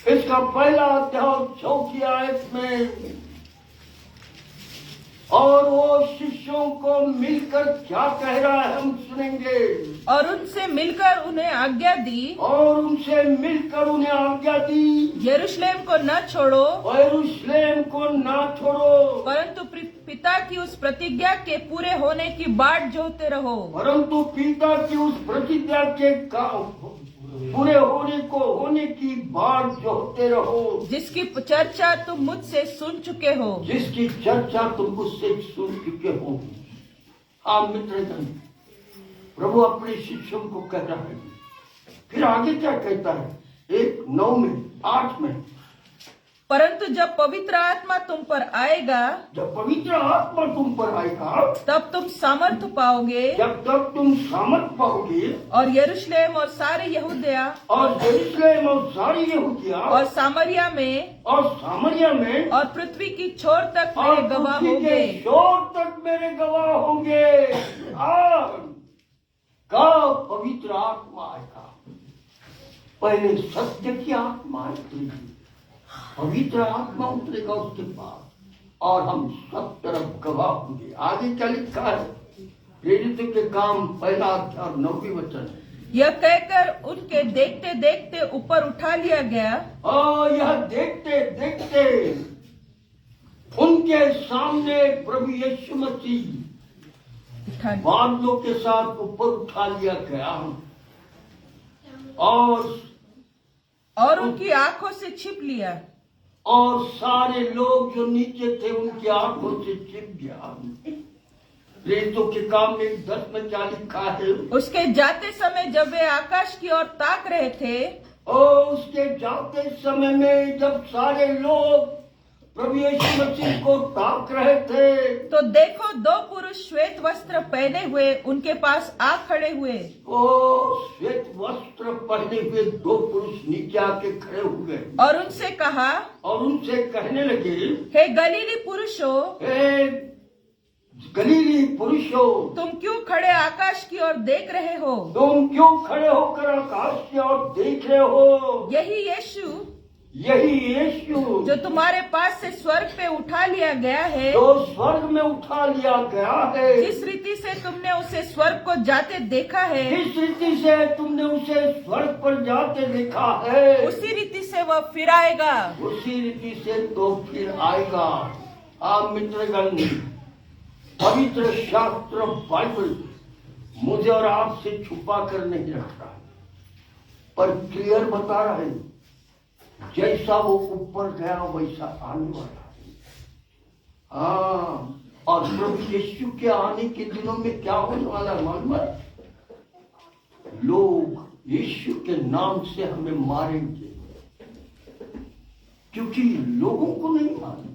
Speaker 2: इसका पहला अध्याय 4 आयत में, और वो शिष्यों को मिलकर क्या कह रहा है हम सुनेंगे।
Speaker 3: और उनसे मिलकर उन्हें आज्ञा दी, यरूशलेम को न छोड़ो, परंतु पिता की उस प्रतिज्ञा के पूरे होने की बाट जोहते रहो।
Speaker 2: परंतु पिता की उस प्रतिज्ञा के पूरे होने की बाट जोहते रहो,
Speaker 3: जिसकी चर्चा तुम मुझसे सुन चुके हो।
Speaker 2: हाँ मित्रगण, प्रभु अपने शिष्यों को कह रहा है। फिर आगे क्या कहता है? 1:9 में 8 में,
Speaker 3: परंतु जब पवित्र आत्मा तुम पर आएगा
Speaker 2: जब पवित्र आत्मा तुम पर आएगा,
Speaker 3: तब तुम सामर्थ्य पाओगे
Speaker 2: जब तक तुम सामर्थ पाओगे,
Speaker 3: और यरूशलेम और सारे यहूदिया
Speaker 2: और यरूशलेम और सारी यहूदिया
Speaker 3: और सामरिया में
Speaker 2: और सामरिया में
Speaker 3: और पृथ्वी की छोर तक
Speaker 2: और
Speaker 3: मेरे गवाह
Speaker 2: पृथ्वी के
Speaker 3: होंगे।
Speaker 2: छोर तक मेरे गवाह होंगे। कब पवित्र आत्मा आएगा? पहले सत्य की आत्मा आएगी, पवित्र आत्मा उतरेगा उसके पास और हम सब तरफ गवाह होंगे। आगे क्या लिखा है? प्रेरितों के काम 1 अध्याय 9 वचन।
Speaker 3: यह कहकर उनके देखते देखते ऊपर उठा लिया गया
Speaker 2: और यह देखते देखते उनके सामने प्रभु यीशु मसीह बादलों के साथ ऊपर उठा लिया गया
Speaker 3: और उनकी आंखों से छिप लिया
Speaker 2: और सारे लोग जो नीचे थे उनकी आंखों से छिप गया। प्रेरितों के काम में 10 में क्या लिखा है?
Speaker 3: उसके जाते समय जब वे आकाश की ओर ताक रहे थे
Speaker 2: और उसके जाते समय में जब सारे लोग प्रभु यीशु मसीह को ताक रहे थे,
Speaker 3: तो देखो 2 पुरुष श्वेत वस्त्र पहने हुए उनके पास आ खड़े हुए।
Speaker 2: ओ श्वेत वस्त्र पहने हुए 2 पुरुष नीचे आके खड़े हुए
Speaker 3: और उनसे कहा,
Speaker 2: और उनसे कहने लगे,
Speaker 3: हे गलीली पुरुषों,
Speaker 2: हे गलीली पुरुषों,
Speaker 3: तुम क्यों खड़े आकाश की ओर देख रहे हो?
Speaker 2: तुम क्यों खड़े होकर आकाश की ओर देख रहे हो?
Speaker 3: यही यीशु जो तुम्हारे पास से स्वर्ग पे उठा लिया गया है,
Speaker 2: जो स्वर्ग में उठा लिया गया है,
Speaker 3: जिस रीति से तुमने उसे स्वर्ग को जाते देखा है,
Speaker 2: जिस रीति से तुमने उसे स्वर्ग पर जाते देखा है,
Speaker 3: उसी रीति से वह फिर आएगा।
Speaker 2: उसी रीति से तो फिर आएगा। आप मित्रगण, पवित्र शास्त्र बाइबल मुझे और आपसे छुपा कर नहीं रख रहा, पर क्लियर बता रहा है, जैसा वो ऊपर गया वैसा आने वाला है। हाँ, और प्रभु यीशु के आने के दिनों में क्या होने वाला है मालूम है? लोग यीशु के नाम से हमें मारेंगे, क्योंकि लोगों को नहीं मालूम,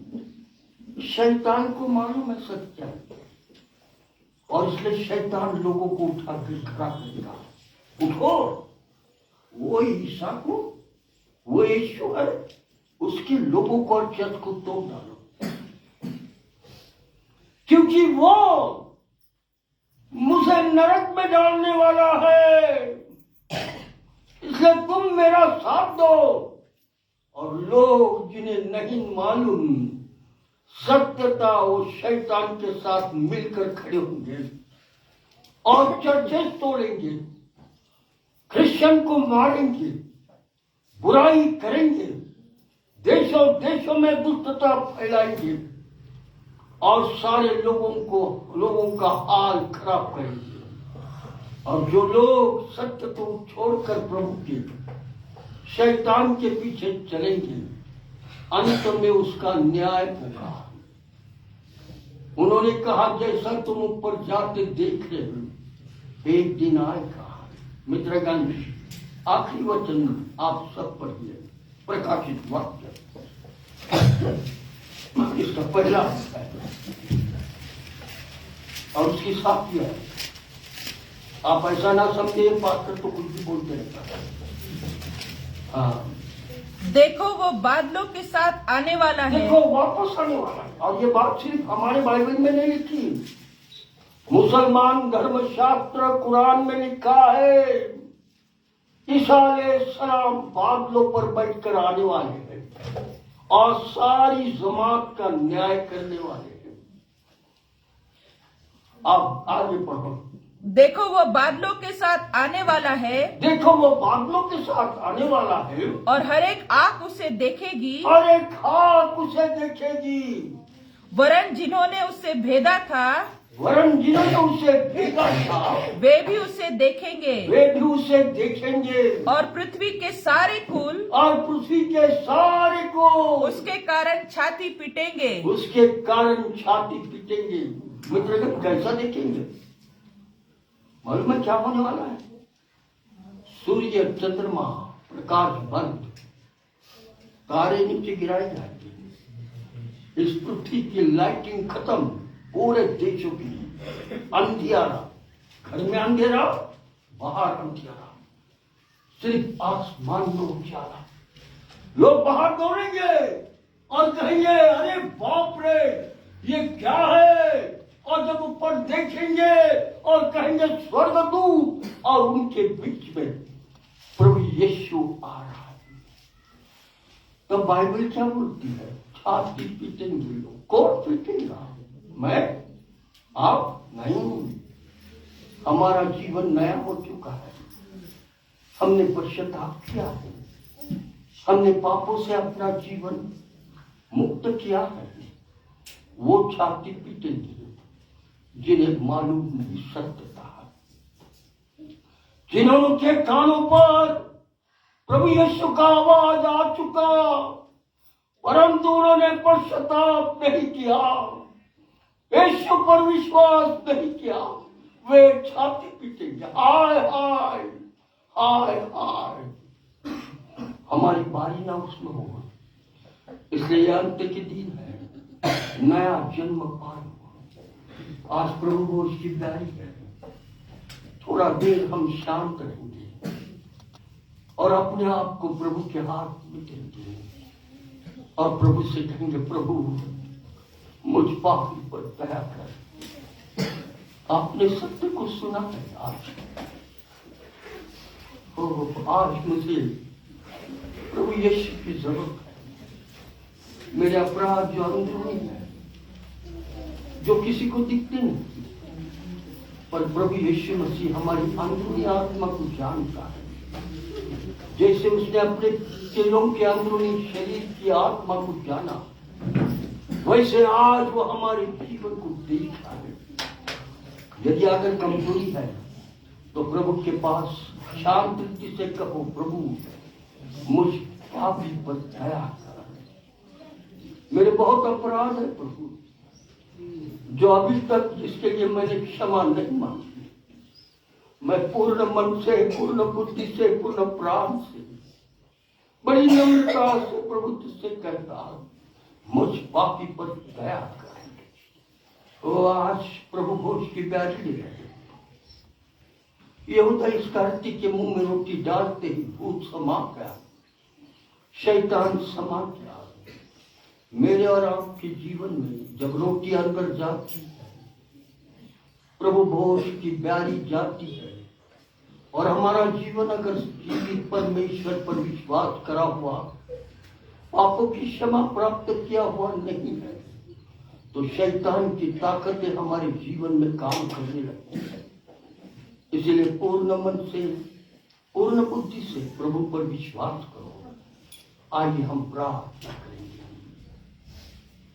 Speaker 2: शैतान को मालूम है सच्चाई, और इसलिए शैतान लोगों को उठा कर खड़ा करेगा। उठो, वो ईसा को, वो यीशु है, उसके लोगों को और चर्च को तोड़ डालो, क्योंकि वो मुझे नरक में डालने वाला है। इसलिए तुम मेरा साथ दो, और लोग जिन्हें नहीं मालूम सत्यता, वो शैतान के साथ मिलकर खड़े होंगे और चर्चेस तोड़ेंगे, क्रिश्चियन को मारेंगे, बुराई करेंगे, देशों देशों में दुष्टता फैलाएंगे और सारे लोगों का हाल खराब करेंगे। और जो लोग सत्य को छोड़कर प्रभु के शैतान के पीछे चलेंगे, अंत में उसका न्याय होगा। उन्होंने कहा, जैसा तुम ऊपर जाते देख रहे हो, एक दिन आएगा। मित्रगण, आखिरी वचन आप सब पढ़िए, प्रकाशित वाक्य, इसका पहला है और उसकी साथी है। आप ऐसा ना समझे पास्टर तो कुछ भी बोलते रहता है। हाँ,
Speaker 3: देखो वो बादलों के साथ आने वाला है।
Speaker 2: देखो वापस आने वाला है। और ये बात सिर्फ हमारे बाइबल में नहीं लिखी, मुसलमान धर्मशास्त्र कुरान में लिखा है। ईसा अलैहिस्सलाम बादलों पर बैठकर आने वाले हैं और सारी जमात का न्याय करने वाले हैं। अब आगे पढ़ो।
Speaker 3: देखो वो बादलों के साथ आने वाला है,
Speaker 2: देखो वो बादलों के साथ आने वाला है,
Speaker 3: और हर एक आंख उसे देखेगी,
Speaker 2: और एक आंख उसे देखेगी।
Speaker 3: वरन जिन्होंने उससे भेदा था,
Speaker 2: वरन जिन्होंने उसे भेजा था,
Speaker 3: वे भी उसे देखेंगे,
Speaker 2: वे भी उसे देखेंगे,
Speaker 3: और पृथ्वी के सारे कुल
Speaker 2: और पृथ्वी के सारे को
Speaker 3: उसके कारण छाती पीटेंगे।
Speaker 2: उसके कारण छाती पीटेंगे। मित्रगण, कैसा देखेंगे मालूम है क्या होने वाला है? सूर्य चंद्रमा प्रकाश बंद, तारे नीचे गिराए जाएंगे। इस पृथ्वी की लाइटिंग खत्म, पूरे देशों की अंधियारा, घर में अंधेरा, बाहर अंधियारा, सिर्फ आसमान में उजाला। लोग बाहर दौड़ेंगे और कहेंगे अरे बाप रे ये क्या है, और जब ऊपर देखेंगे और कहेंगे स्वर्गदूत, और उनके बीच में प्रभु यीशु आ रहा है। तो बाइबल क्या बोलती है? छाती पीटेंगे लोग, कौन पीटेगा? मैं, आप नहीं। हमारा जीवन नया हो चुका है, हमने पश्चाताप किया है, हमने पापों से अपना जीवन मुक्त किया है। वो छाती पीटेंगे जिन्हें मालूम नहीं सत्यता है, जिन्होंने के कानों पर प्रभु यीशु का आवाज आ चुका, परंतु उन्होंने पश्चाताप नहीं किया, यीशु पर विश्वास नहीं किया, वे छाती पीटेंगे। हाय हाय हाय हाय, हमारी बारी ना उसमें होगा। इसलिए अंत के दिन है, नया जन्म पाए। आज प्रभु भोज की प्यारी है, थोड़ा देर हम शांत रहेंगे और अपने आप को प्रभु के हाथ में देंगे और प्रभु से कहेंगे, प्रभु मुझ पापी पर दया कर। आपने सत्य को सुना है आज, आज मुझे प्रभु यीशु की जरूरत है। मेरे अपराध जो अंदरूनी है, जो किसी को दिखते नहीं, पर प्रभु यीशु मसीह हमारी अंदरूनी आत्मा को जानता है। जैसे उसने अपने चेलों के अंदरूनी शरीर की आत्मा को जाना, वैसे आज वो हमारे जीवन को देख रहा है। यदि अगर कमजोरी है तो प्रभु के पास शांत रीति से कहो, प्रभु मुझ पापी पर दया कर, मेरे बहुत अपराध है प्रभु, जो अभी तक जिसके लिए मैंने क्षमा नहीं मांगी। मैं पूर्ण मन से, पूर्ण बुद्धि से, पूर्ण प्राण से, बड़ी नम्रता से प्रभु तुझसे कहता, मुझ पापी पर दया कर। तो आज प्रभु भोज की बैठी है। यहूदा इस्करियोती के मुंह में रोटी डालते ही भूत समा गया, शैतान समा गया। मेरे और आपके जीवन में जब रोटी अंदर जाती है, प्रभु भोज की ब्यारी जाती है, और हमारा जीवन अगर जीवित परमेश्वर पर विश्वास करा हुआ, पापों की क्षमा प्राप्त किया हुआ नहीं है, तो शैतान की ताकतें हमारे जीवन में काम करने लगती है। इसलिए पूर्ण मन से, पूर्ण बुद्धि से प्रभु पर विश्वास करो। आइए हम प्रार्थना करेंगे।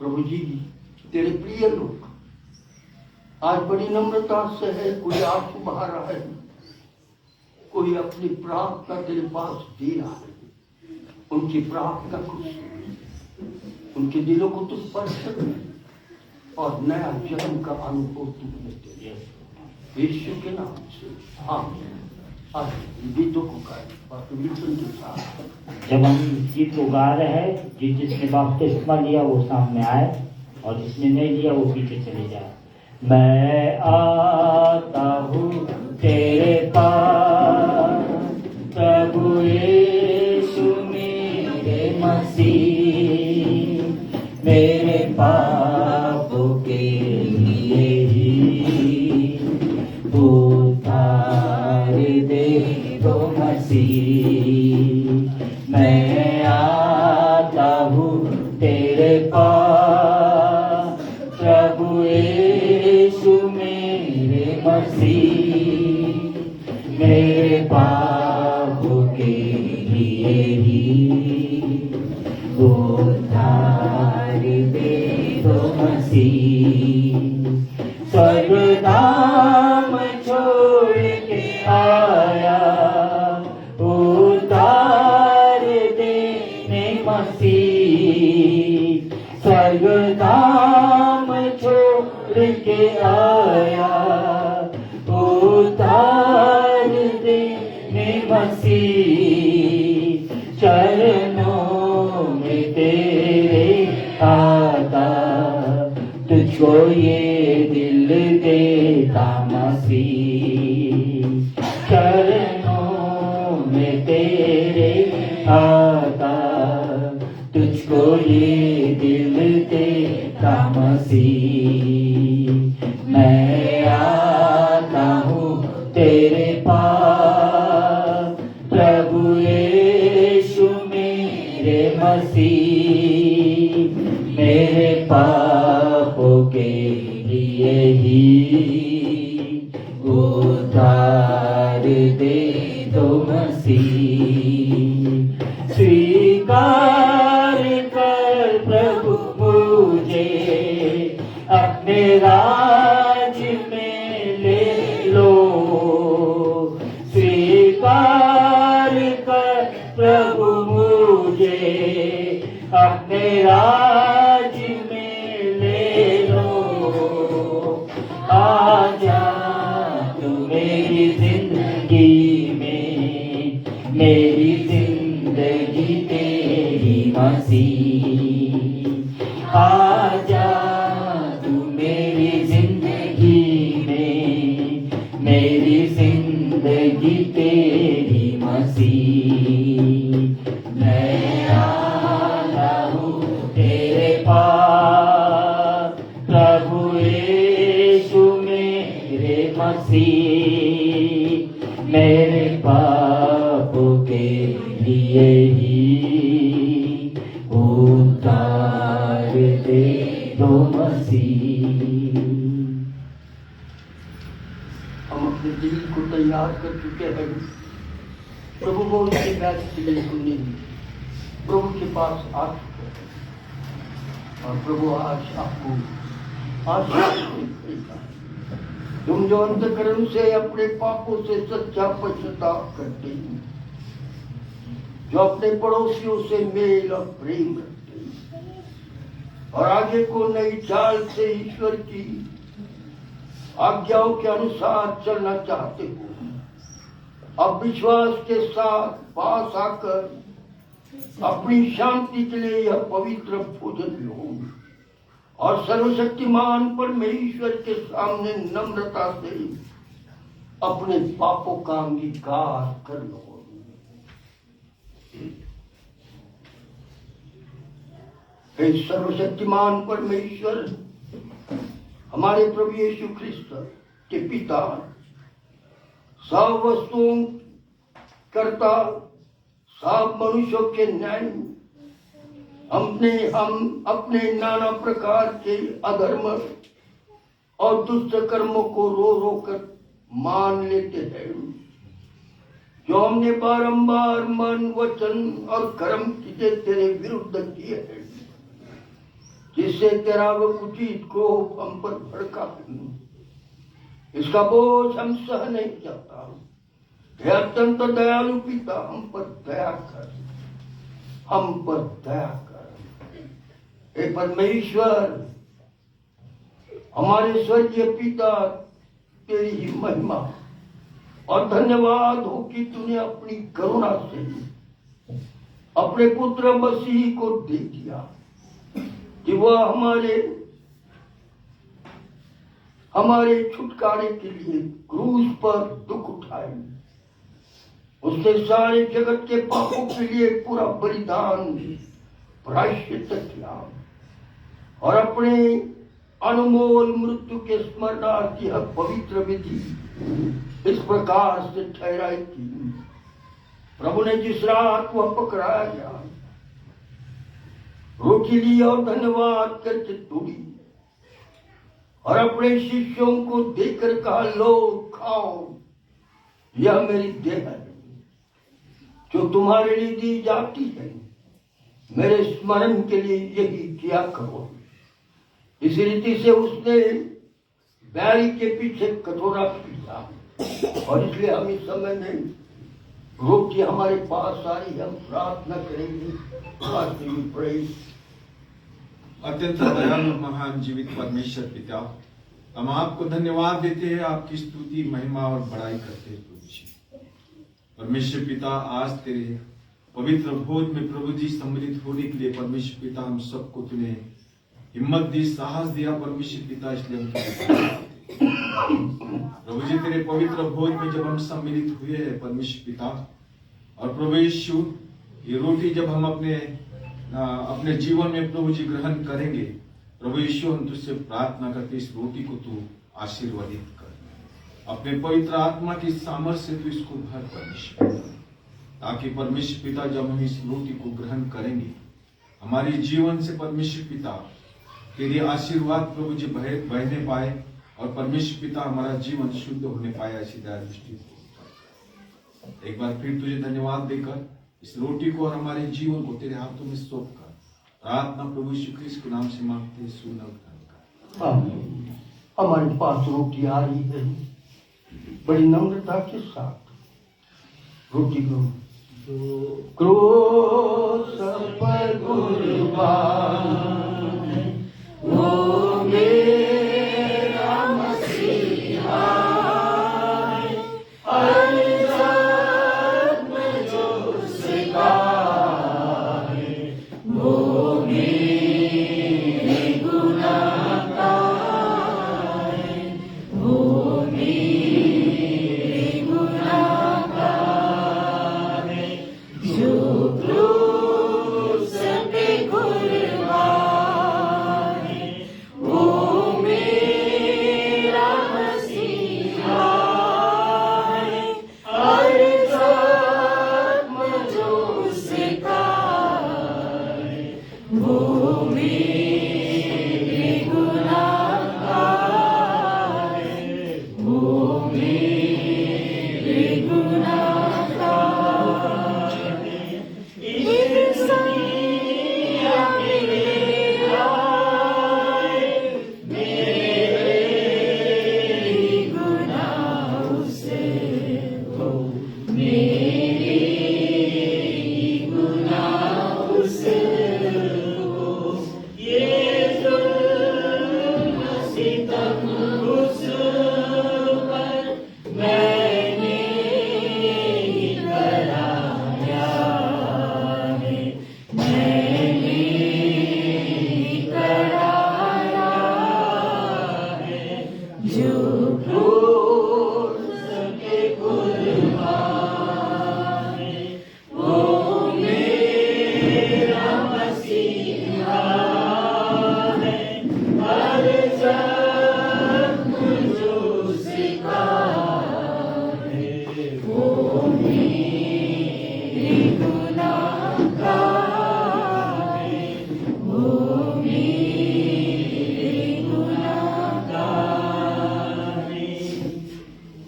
Speaker 2: प्रभु जी, तेरे प्रिय लोग आज बड़ी नम्रता से है, कोई आंसू बहा रहा है, कोई अपनी प्रार्थना तेरे पास दे रहा है। उनकी प्रार्थना को सुन, उनके दिलों को तुझ पर कर और नया जन्म का अनुभव तुमने दे। यीशु के नाम से आमीन। आज गीतों को गाएं और पवित्र के साथ।
Speaker 1: जब हम गीत को गा रहे हैं, जिसने बपतिस्मा लिया वो सामने आए और जिसने नहीं लिया वो पीछे चले जाए। मैं आता हूँ तेरे पास, प्रभु यीशु मेरे मसीह, मेरे पापों के लिए ही उतार दे दो मसीह। मैं आता हूँ तेरे पास, प्रभु यीशु मेरे मसीह, मेरे पापों के लिए ही उतार दे दो मसीह। स्वर्गधाम छोड़ के आया, उतार देने मसीह। स्वर्गधाम छोड़ के आया, उतार देने मसीह। चरणों में मसीह, चरणों में तेरे आता, तुझको ये दिल देता मसीह। मैं आता हूँ तेरे पास, प्रभु यीशु मेरे मसीह, मेरे पापों के लिए ही उतार दे दो मसीह। स्वीकार कर प्रभु मुझे, अपने राज में ले लो। स्वीकार कर प्रभु मुझे, अपने राज में ले लो। आजा तू मेरी जिंदगी में, मेरी जिंदगी तेरी मसीह। आजा तू मेरी जिंदगी में, मेरी जिंदगी तेरी मसीह। मैं आया हूँ तेरे पास, प्रभु यीशु मेरे मसीह, मेरे पापों के लिए ही उतार दे दो मसीह।
Speaker 2: हम अपने दिल को तैयार कर चुके हैं प्रभु को उसके बैठ के लिए सुनने, प्रभु के पास आ चुके हैं और प्रभु आज आपको आशीष देगा। तुम जो अंतकरण से अपने पापों से सच्चा पश्चाताप करते हैं, जो अपने पड़ोसियों से मेल और प्रेम रखते हैं और आगे को नई चाल से ईश्वर की आज्ञाओं के अनुसार चलना चाहते हो, अब विश्वास के साथ पास आकर अपनी शांति के लिए यह पवित्र भोजन लो और सर्वशक्तिमान परमेश्वर के सामने नम्रता से अपने पापों का अंगीकार कर लो। हे सर्वशक्तिमान परमेश्वर, हमारे प्रभु यीशु ख्रिस्त के पिता, सब वस्तुओं करता, सब मनुष्यों के न्याय, हम अपने नाना प्रकार के अधर्म और दुष्ट कर्मों को रो रो कर मान लेते हैं, जो हमने बारंबार मन, वचन और कर्म चीजें तेरे विरुद्ध किए हैं, जिससे तेरा उचित क्रोध हम पर भड़का है। इसका बोझ हम सह नहीं जाता। हे अत्यंत दयालु पिता, हम पर दया कर, हम पर दया कर। हे परमेश्वर, हमारे स्वर्गीय पिता, तेरी ही महिमा और धन्यवाद हो कि तूने अपनी करुणा से अपने पुत्र मसीह को दे दिया कि वह हमारे छुटकारे के लिए क्रूस पर दुख उठाए। उसने सारे जगत के पापों के लिए पूरा बलिदान प्रायश्चित किया और अपने अनमोल मृत्यु के स्मरणार्थ यह पवित्र विधि इस प्रकार से ठहराई थी। प्रभु ने जिस रात वह पकड़ाया गया, रोटी ली और धन्यवाद करके तोड़ी और अपने शिष्यों को देकर कहा, लो खाओ, यह मेरी देह है जो तुम्हारे लिए दी जाती है, मेरे स्मरण के लिए यही किया करो। इस रीति से उसने बैरी के पीछे कटोरा पीता और इसलिए हम इस समय में रोटी हमारे पास आ रही, हम प्रार्थना करेंगे।
Speaker 5: अत्यंत दयालु महान जीवित परमेश्वर पिता, हम आपको धन्यवाद देते हैं, आपकी स्तुति, महिमा और बड़ाई करते हैं। प्रभु जी परमेश्वर पिता, आज तेरे पवित्र भोज में प्रभु जी सम्मिलित होने के लिए परमेश्वर पिता हम सबको तूने हिम्मत दी, साहस दिया परमेश्वर पिता, इसलिए हम तुझे धन्यवाद देते हैं। प्रभु जी तेरे पवित्र भोज में जब हम सम्मिलित हुए हैं परमेश्वर पिता, और प्रभु यीशु ये रोटी जब हम अपने जीवन में प्रभु जी ग्रहण करेंगे, प्रभु यीशु हम तुझसे प्रार्थना करते इस रोटी को तू आशीर्वादित कर, अपने पवित्र आत्मा की सामर्थ्य से तू इसको भर परमेश्वर पिता, ताकि परमेश्वर पिता जब हम इस रोटी को ग्रहण करेंगे हमारे जीवन से परमेश्वर पिता तेरे आशीर्वाद प्रभु जी बहने पाए, और परमेश्वर पिता हमारा जीवन शुद्ध होने पाए, ऐसी दया दृष्टि। एक बार फिर तुझे धन्यवाद देकर इस रोटी को और हमारे जीवन को तेरे हाथों में सौंप कर प्रार्थना प्रभु यीशु ख्रीस्त के नाम से मांगते हैं, सुन और धन्यवाद।
Speaker 2: आमीन। हमारे पास रोटी आ रही है, बड़ी नम्रता के साथ रोटी को क्रोस पर कुर्बान वो मेरा मसीहा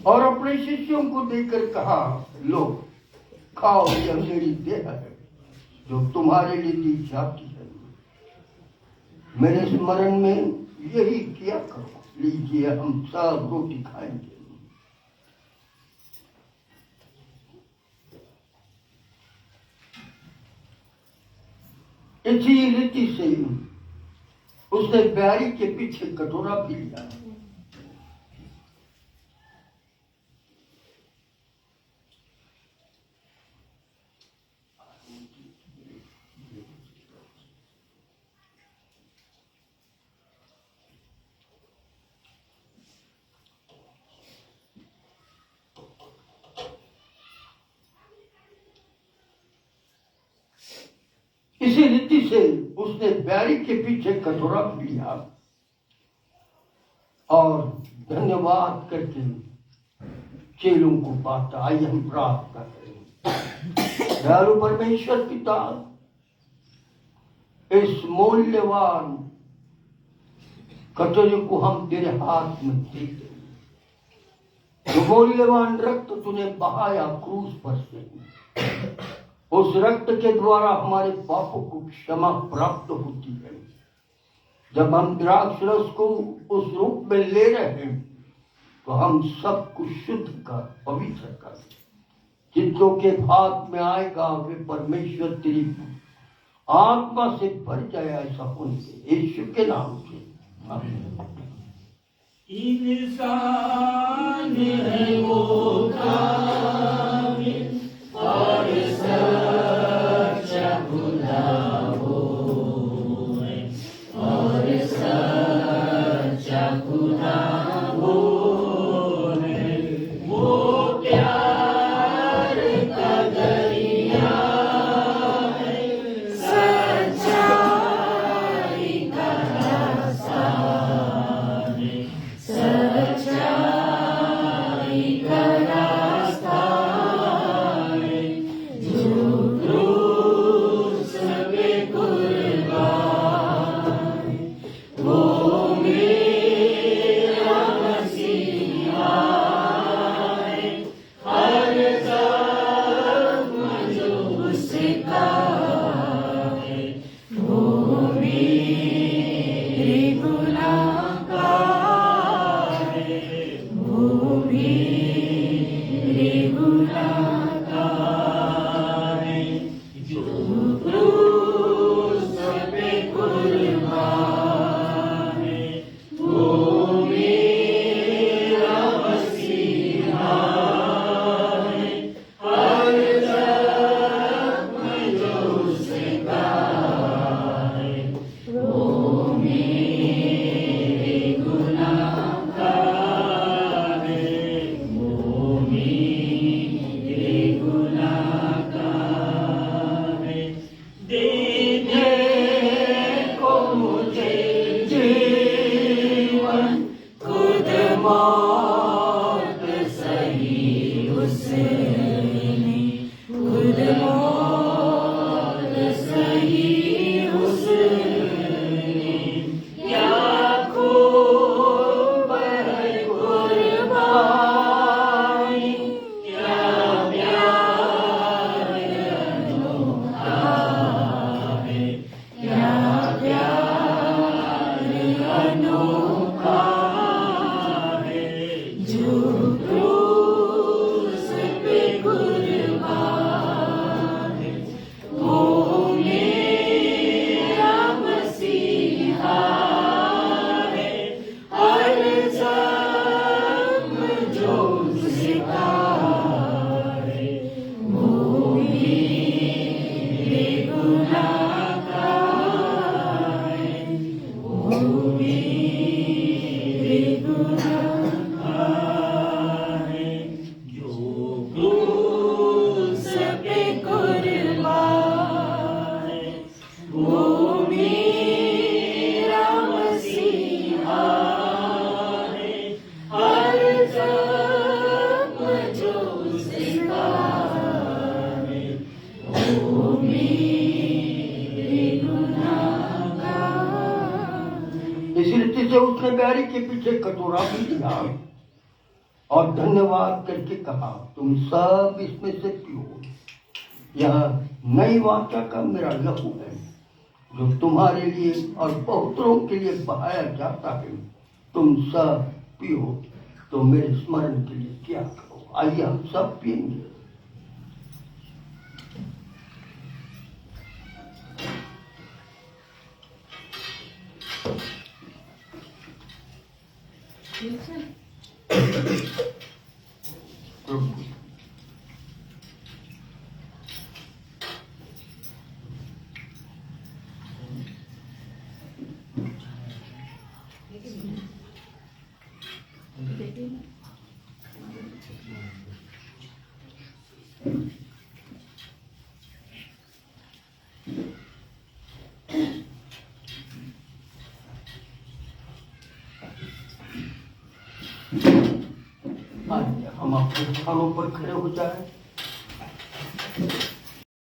Speaker 2: और अपने शिष्यों को देकर कहा, लो खाओ, यह मेरी देह है जो तुम्हारे लिए दी जाती है, मेरे स्मरण में यही किया करो। लीजिए, हम सब रोटी खाएंगे। इसी रीति से उसने बैरी के पीछे कटोरा भी लिया। इसी रीति से उसने बैरी के पीछे कटोरा लिया और धन्यवाद करके चेलों को बांटा। आइए हम प्रार्थना करें। दयालु परमेश्वर पिता, इस मूल्यवान कटोरे को हम तेरे हाथ में देते, जो मूल्यवान रक्त तूने बहाया क्रूस पर से, उस रक्त के द्वारा हमारे पापों को क्षमा प्राप्त होती है। जब हम द्राक्ष रस को उस रूप में ले रहे हैं तो हम सब कुछ शुद्ध कर, पवित्र कर, जितनों के हाथ में आएगा वे परमेश्वर तेरी आत्मा से भर जाए, ऐसा होने से यीशु के नाम से आमीन।
Speaker 1: इंसान है वो कामिल और सच्चा खुदा वो है, और सच्चा खुदा वो
Speaker 2: इस रीति से उसने बैरी के पीछे कटोरा भी दिया और धन्यवाद करके कहा, तुम सब इसमें से पियो, यह नई वाचा का मेरा लहू है जो तुम्हारे लिए और बहुतों के लिए बहाया जाता है। तुम सब पियो तो मेरे स्मरण के लिए क्या करो। आइए हम सब पिएंगे। हम अपने स्थानों पर खड़े हो जाए।